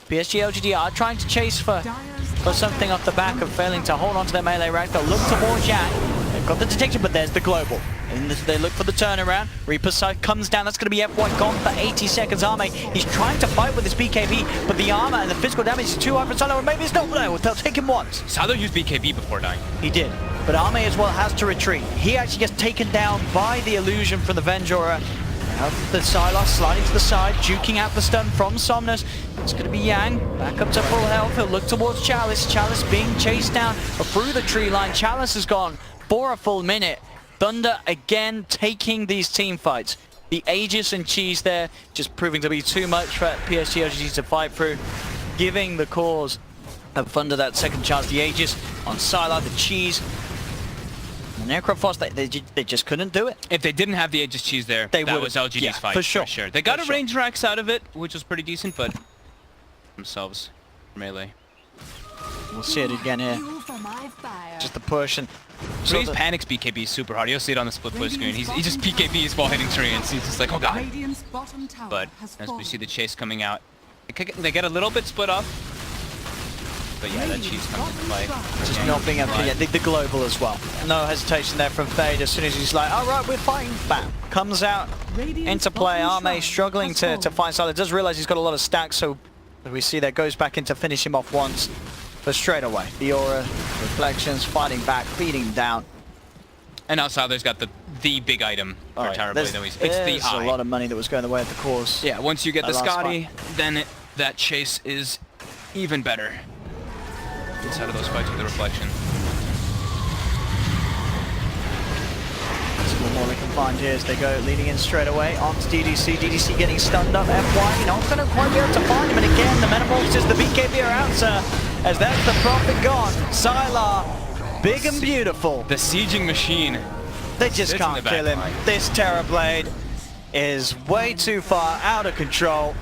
Speaker 1: PSG LGD are trying to chase for something off the back of failing to hold onto their melee rack. They'll look towards Yang. They've got the detection, but there's the global. And they look for the turnaround. Reaper's side comes down. That's going to be FY gone for 80 seconds. Arme, he's trying to fight with his BKB, but the armor and the physical damage is too high for Sylar. Maybe it's not. No, they'll take him once.
Speaker 3: Sylar used BKB before dying.
Speaker 1: He did. But Arme as well has to retreat. He actually gets taken down by the illusion from the Venjora. Now the Sylar sliding to the side, juking out the stun from Somnus. It's going to be Yang, back up to full health. He'll look towards Chalice. Chalice being chased down through the tree line. Chalice is gone for a full minute. Thunder again taking these team fights. The Aegis and Cheese there just proving to be too much for PSG LGD to fight through, giving the cause of Thunder that second chance. The Aegis on Sylar, the Cheese. And Necrophos, they just couldn't do it.
Speaker 3: If they didn't have the Aegis Cheese there, that was LGD's fight.
Speaker 1: For sure.
Speaker 3: They got a range racks out of it, which was pretty decent, but themselves melee.
Speaker 1: We'll see it again here. Just the push and
Speaker 3: Breeze panics BKB is super hard. You'll see it on the split push screen. He just BKBs while hitting treants. He's just like, oh god. But as we see the chase coming out, they get a little bit split up. But yeah, that cheese comes into play.
Speaker 1: Just not being able to get the global as well. No hesitation there from Fade. As soon as he's like, all right, we're fighting, bam, comes out into play. Arme struggling to find Sylar. Does realize he's got a lot of stacks, so we see that goes back into finish him off once. But straight away, the aura, reflections, fighting back, beating him down.
Speaker 3: And now Sylar's got the big item for terribly. It's the eye.
Speaker 1: A lot of money that was going the way of the course.
Speaker 3: Yeah, once you get the Scotty, then that chase is even better. Inside of those fights with the reflection.
Speaker 1: Let's see what more we can find here as they go leading in straight away onto DDC. DDC getting stunned up. FY, not going to quite be able to find him. And again, the Metamorphosis, the BKB are out, sir. As that's the Prophet gone. Sylar, big and beautiful.
Speaker 3: The sieging machine.
Speaker 1: They just can't kill him. This Terrorblade is way too far out of control.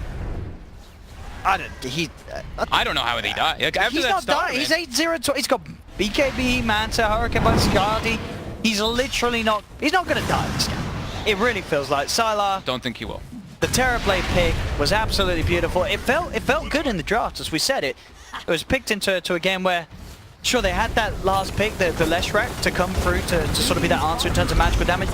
Speaker 1: I don't
Speaker 3: know how they die.
Speaker 1: He's not dying. He's 8-0. He's got BKB, Manta, Hurricane by Scotty. He's literally not. He's not going to die this game. It really feels like Sylar.
Speaker 3: Don't think he will.
Speaker 1: The Terrorblade pick was absolutely beautiful. It felt good in the draft, as we said. It was picked into a game where, sure, they had that last pick, the Leshrac, to come through to sort of be that answer in terms of magical damage.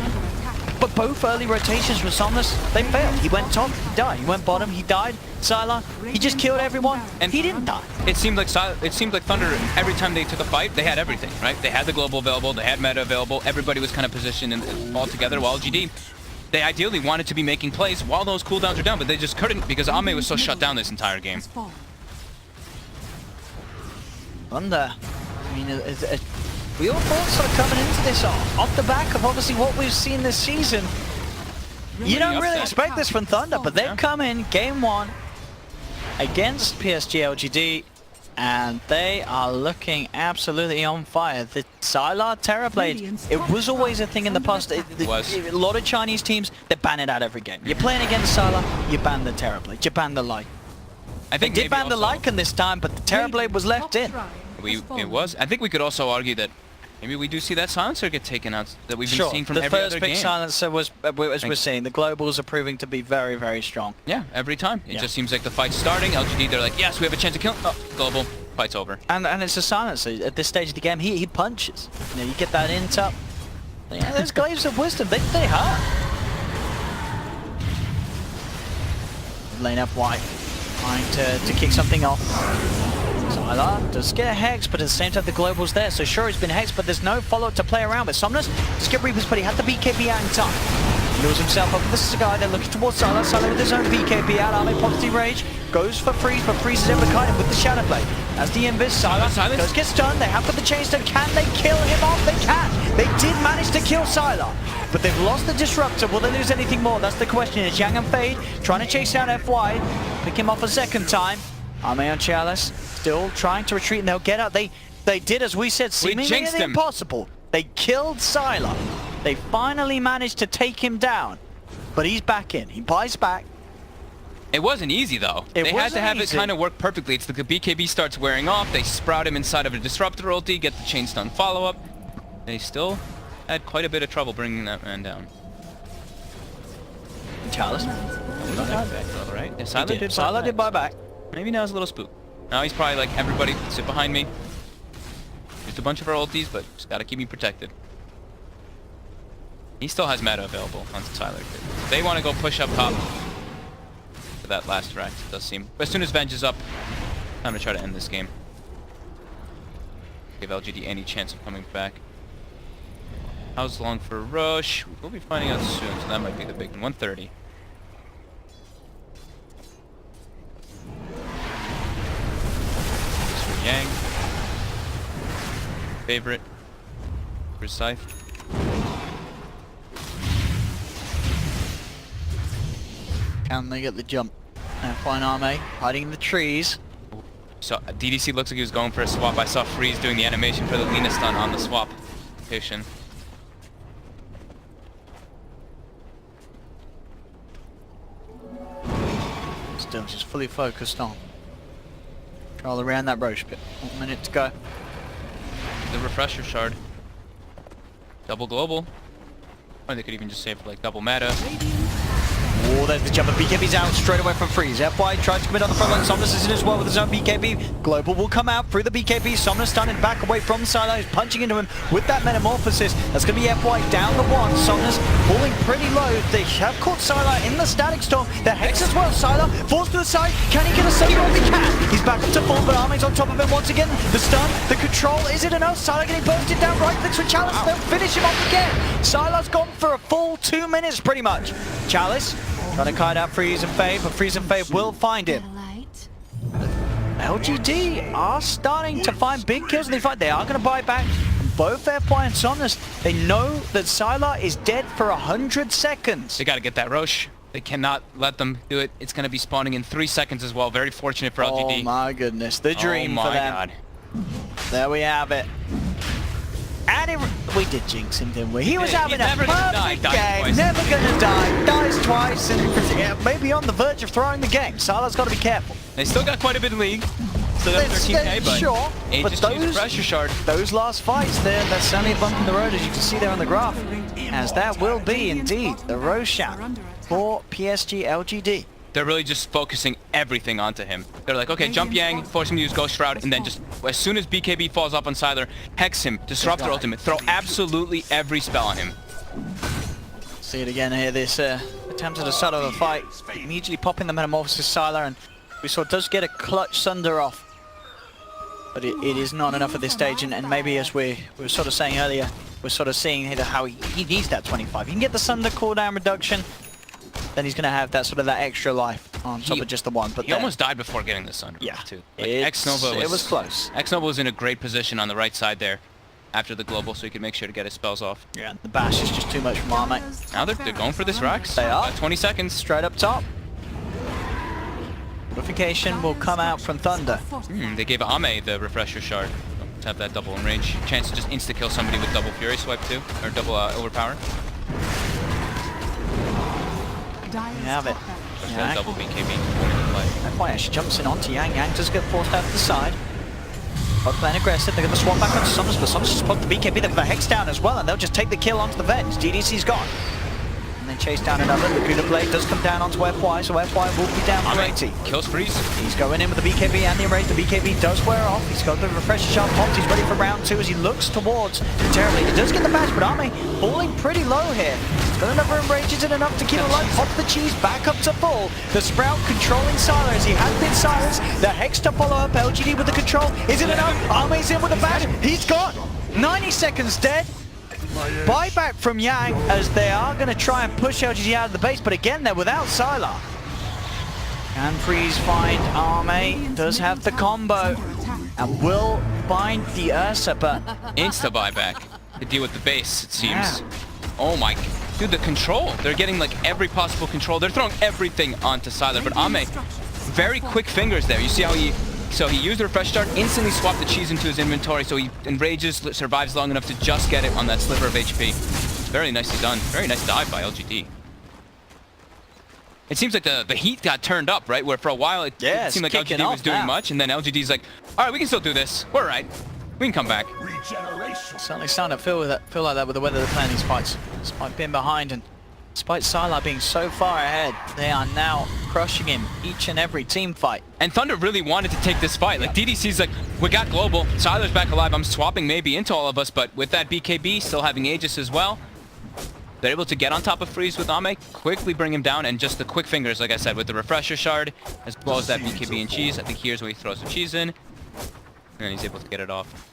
Speaker 1: But both early rotations from Somnus, they failed. He went top, he died. He went bottom, he died. Sylar, he just killed everyone, and he didn't die.
Speaker 3: It seemed like Thunder, every time they took a fight, they had everything, right? They had the global available, they had meta available, everybody was kind of positioned all together, while LGD, they ideally wanted to be making plays while those cooldowns are down, but they just couldn't because Ame was so shut down this entire game.
Speaker 1: Thunder, I mean, we all thought sort of coming into this off the back of obviously what we've seen this season. You don't really expect this from Thunder, but they've come in game one against PSG LGD, and they are looking absolutely on fire. The Sylar Terrorblade, it was always a thing in the past. A lot of Chinese teams, they ban it out every game. You're playing against Sylar, you ban the Terrorblade, you ban the Lycan.
Speaker 3: I think
Speaker 1: they did ban the Lycan this time, but the Terrorblade was left in.
Speaker 3: It was. I think we could also argue that maybe we do see that silencer get taken out that we've been seeing from every other game.
Speaker 1: The first pick silencer was, as we're seeing, the globals are proving to be very, very strong.
Speaker 3: Yeah, every time. It just seems like the fight's starting. LGD, they're like, yes, we have a chance to kill him. Oh, global, fight's over.
Speaker 1: And it's a silencer. At this stage of the game, he punches. You know, you get that in-top. Yeah, those glaives of wisdom, they hurt. Lane FY trying to kick something off. Sylar does get a Hex, but at the same time the global's there, so sure he's been Hexed, but there's no follow-up to play around with. Somnus, Skip Reapers, but he had the BKB out in time. He lures himself up with the Cigar, they're looking towards Sylar. Sylar with his own BKB out, Arme pops the Rage, goes for Freeze, but Freeze is able to kite him with the Shadow Blade. As the Invis, Sylar does get stunned, they have got the Chainstone, can they kill him off? They can! They did manage to kill Sylar, but they've lost the Disruptor. Will they lose anything more? That's the question. It's Yang and Fade trying to chase down FY, pick him off a second time. Arme on Chalice, still trying to retreat, and they'll get out. They did, as we said, seemingly the impossible. They killed Sylar. They finally managed to take him down, but he's back in. He buys back.
Speaker 3: It wasn't easy, though. They had to have it kind of work perfectly. It's like the BKB starts wearing off. They sprout him inside of a Disruptor ulti, get the chain stun follow-up. They still had quite a bit of trouble bringing that man down.
Speaker 1: Chalice.
Speaker 3: Right? Yeah,
Speaker 1: Sylar did buy back.
Speaker 3: Maybe now it's a little spook. Now he's probably like, everybody sit behind me. Used a bunch of our ultis, but just gotta keep me protected. He still has meta available on Sylar. They want to go push up top for that last rack, it does seem. But as soon as Venge is up, time to try to end this game. Give LGD any chance of coming back. How's long for Rush? We'll be finding out soon, so that might be the big one. 130. Yang. Favorite. For Scythe.
Speaker 1: Can they get the jump? And find Arme hiding in the trees.
Speaker 3: So DDC looks like he was going for a swap. I saw Freeze doing the animation for the Lina stun on the swap location.
Speaker 1: Still just fully focused on all around that Roche pit. 1 minute to go.
Speaker 3: The refresher shard. Double global. Or they could even just save like double meta.
Speaker 1: Oh, there's the jumper. BKB's out straight away from Freeze. FY tries to commit on the front line. Somnus is in as well with his own BKB. Global will come out through the BKB. Somnus stunning back away from Silo. He's punching into him with that Metamorphosis. That's going to be FY down the one. Somnus falling pretty low. They have caught Silo in the Static Storm. The Hex as well. Silo falls to the side. Can he get a save? He can. He's back up to full, but Army's on top of him once again. The stun, the control. Is it enough? Silo getting bursted down. Right clicks with Chalice. They'll finish him off again. Silo's gone for a full 2 minutes pretty much. Chalice trying to kite out Freeze and Fave, but Freeze and Fave will find it. LGD are starting to find big kills in the fight. They are going to buy back both FY and Somnus. They know that Sylar is dead for 100 seconds.
Speaker 3: They got to get that Roche. They cannot let them do it. It's going to be spawning in 3 seconds as well. Very fortunate for LGD.
Speaker 1: Oh my goodness, the dream for them.
Speaker 3: God.
Speaker 1: There we have it. And we did jinx him, didn't we? He was having a perfect game, never gonna die, dies twice, and maybe on the verge of throwing the game. Sylar's got to be careful.
Speaker 3: They still got quite a bit of league. Still got 13k, but
Speaker 1: sure. But
Speaker 3: those pressure shard.
Speaker 1: Those last fights there, that's certainly a bump in the road, as you can see there on the graph. As that will be indeed the Roshan for PSG LGD.
Speaker 3: They're really just focusing everything onto him. They're like, okay, jump Yang, force him to use Ghost Shroud, and then just as soon as BKB falls up on Sylar, hex him, disrupt their ultimate, throw absolutely every spell on him.
Speaker 1: See it again here, this attempt at a start of the fight, immediately popping the Metamorphosis Sylar, and we saw does get a clutch Sunder off. But it is not enough at this stage, and maybe as we were sort of saying earlier, we're sort of seeing here how he needs that 25. You can get the Sunder cooldown reduction, then he's going to have that sort of that extra life on top of just the one. But
Speaker 3: he almost died before getting the Sunder too. Like
Speaker 1: it was close.
Speaker 3: X-Nova was in a great position on the right side there after the global, so he could make sure to get his spells off.
Speaker 1: Yeah, the bash is just too much for Arme.
Speaker 3: Now they're going for this Rax.
Speaker 1: They are.
Speaker 3: 20 seconds.
Speaker 1: Straight up top. Purification will come out from Thunder.
Speaker 3: They gave Ame the refresher shard to have that double in range. Chance to just insta-kill somebody with double Fury Swipe too, or double Overpower.
Speaker 1: You have it.
Speaker 3: Yeah. Double BKB.
Speaker 1: FY actually jumps in onto Yang. Yang does get forced out to the side. Both playing aggressive. They're going to swap back onto Somnus, but Somnus just put the BKB, the Hex down as well, and they'll just take the kill onto the Venge. DDC's gone. And then chase down another. The Laguna Blade does come down onto FY, so FY will be down for 80.
Speaker 3: Kills Freeze.
Speaker 1: He's going in with the BKB and the Erase. The BKB does wear off. He's got the Refresher Shot popped. He's ready for round 2 as he looks towards the Terribly. He does get the bash, but Arme falling pretty low here. He's got another Enrage. Is it enough to keep it alive? Pop the cheese back up to full. The Sprout controlling Sylar as he has been silenced. The Hex to follow up. LGD with the control. Is it enough? Arme's in with the bash. He's got 90 seconds dead. Buyback from Yang as they are going to try and push LGD out of the base, but again they're without Sylar. Can Freeze find Arme, does have the combo, and will find the Ursa, but
Speaker 3: insta buyback to deal with the base, it seems. Yeah. Oh my, dude, the control. They're getting like every possible control. They're throwing everything onto Sylar, but Arme, very quick fingers there. You see how he used the refresh start, instantly swapped the cheese into his inventory, so he enrages, survives long enough to just get it on that sliver of HP. Very nicely done. Very nice dive by LGD. It seems like the heat got turned up, right? Where for a while it seemed like LGD was doing much, and then LGD's like, all right, we can still do this. We're all right. We can come back.
Speaker 1: Certainly starting to feel like that with the way they're playing these fights. Despite being behind and despite Sylar being so far ahead, they are now crushing him each and every team fight.
Speaker 3: And Thunder really wanted to take this fight. Like DDC's like, we got global, Sylar's back alive, I'm swapping maybe into all of us, but with that BKB, still having Aegis as well, they're able to get on top of Freeze with Ame, quickly bring him down, and just the quick fingers, like I said, with the Refresher Shard, as well as that BKB and cheese. I think here's where he throws the cheese in, and he's able to get it off.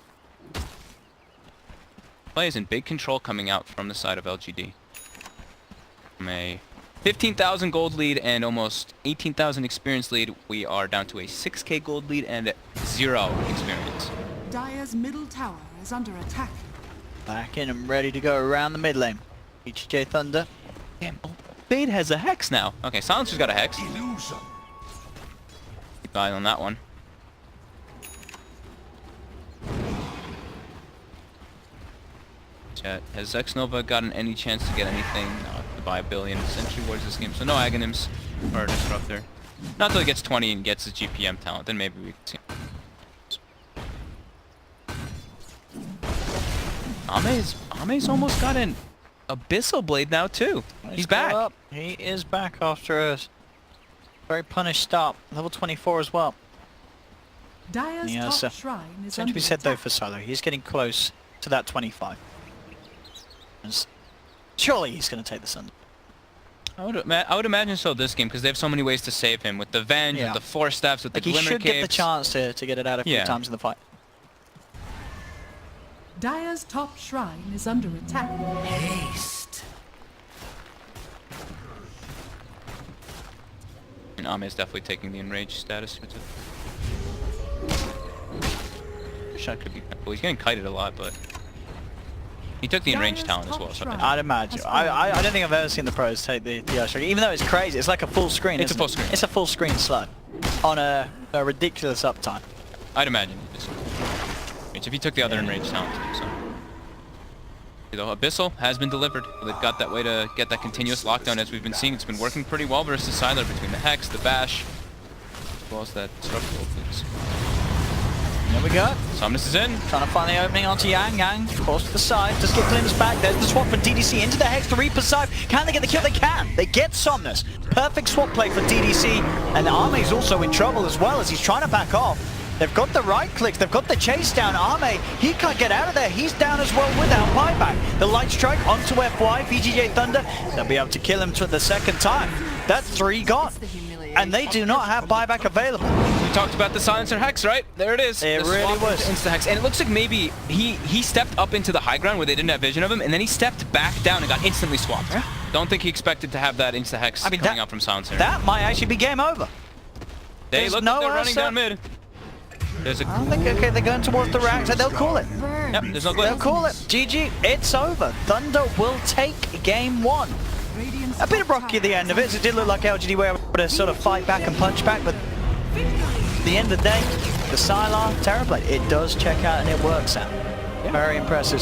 Speaker 3: Play is in big control coming out from the side of LGD. From a 15,000 gold lead and almost 18,000 experience lead, we are down to a 6k gold lead and 0 experience.
Speaker 2: Dire's middle tower is under attack.
Speaker 1: Back in and ready to go around the mid lane. VGJ Thunder.
Speaker 3: Damn, Fade has a Hex now. Okay, Silencer's got a Hex. Illusion. Keep an eye on that one. Chat, has X-Nova gotten any chance to get anything? No, to buy 1 billion Century Wars this game, so no Aghanims or Disruptor. Not till he gets 20 and gets his GPM talent, then maybe we can see. Ame's almost got in. Abyssal Blade now too. He's back.
Speaker 1: Up. He is back after a very punished start. Level 24 as well.
Speaker 2: Dire's
Speaker 1: Yeah,
Speaker 2: top
Speaker 1: so
Speaker 2: shrine is
Speaker 1: something to
Speaker 2: under
Speaker 1: be said though
Speaker 2: attack.
Speaker 1: for Solo. He's getting close to that 25. Surely he's going to take the Thunder.
Speaker 3: I would imagine so this game because they have so many ways to save him with the Venge,
Speaker 1: Yeah.
Speaker 3: with the Force Staffs, with
Speaker 1: Like
Speaker 3: the
Speaker 1: he
Speaker 3: Glimmer
Speaker 1: should get the
Speaker 3: Capes.
Speaker 1: chance to get it out a few
Speaker 3: Yeah.
Speaker 1: times in the fight.
Speaker 2: Dire's top shrine is under attack.
Speaker 4: Haste.
Speaker 3: And Ame is definitely taking the enraged status with it. Wish I could be. Well, he's getting kited a lot, but he took the enraged
Speaker 2: Dire's
Speaker 3: talent as well.
Speaker 2: top
Speaker 3: So
Speaker 2: shrine.
Speaker 1: I'd imagine. I don't think I've ever seen the pros take the Usher. Even though it's crazy, it's like a full screen.
Speaker 3: It's a
Speaker 1: isn't
Speaker 3: full
Speaker 1: it?
Speaker 3: screen.
Speaker 1: It's a full screen slot on a ridiculous uptime.
Speaker 3: I'd imagine it is. If he took the other enraged talent too, so. You know, Abyssal has been delivered. They've got that way to get that continuous lockdown as we've been seeing. It's been working pretty well versus Siler between the Hex, the Bash, as well as that structural things.
Speaker 1: There we go.
Speaker 3: Somnus is in.
Speaker 1: Trying to find the opening onto Yang. Yang, of course, to the side. Just get Glimmers back. There's the swap for DDC into the Hex to Reaper side. Can they get the kill? They can. They get Somnus. Perfect swap play for DDC. And Arme's also in trouble as well as he's trying to back off. They've got the right clicks. They've got the chase down. Arme, he can't get out of there. He's down as well without buyback. The light strike onto FY. VGJ Thunder. They'll be able to kill him for the second time. That's 3 gone. And they do not have buyback available.
Speaker 3: We talked about the Silencer Hex, right? There it is.
Speaker 1: It
Speaker 3: The
Speaker 1: really
Speaker 3: swap
Speaker 1: was.
Speaker 3: into Insta Hex. And it looks like maybe he stepped up into the high ground where they didn't have vision of him, and then he stepped back down and got instantly swapped.
Speaker 1: Yeah.
Speaker 3: Don't think he expected to have that Insta Hex coming out from Silencer.
Speaker 1: That might actually be game over.
Speaker 3: They
Speaker 1: there's
Speaker 3: look
Speaker 1: no
Speaker 3: like they're running
Speaker 1: answer.
Speaker 3: down mid. There's a
Speaker 1: I don't think, okay, they're going towards the rack, so they'll call it.
Speaker 3: Yep, there's no
Speaker 1: They'll
Speaker 3: glitch.
Speaker 1: call it. GG, it's over. Thunder will take game 1.
Speaker 2: Radiant's
Speaker 1: A bit of
Speaker 2: top
Speaker 1: rocky at the
Speaker 2: tower
Speaker 1: end of it, so it did look like LGD were able to sort of fight back and punch back, but at the end of the day, the Sylar Terrorblade, it does check out and it works out. Very impressive.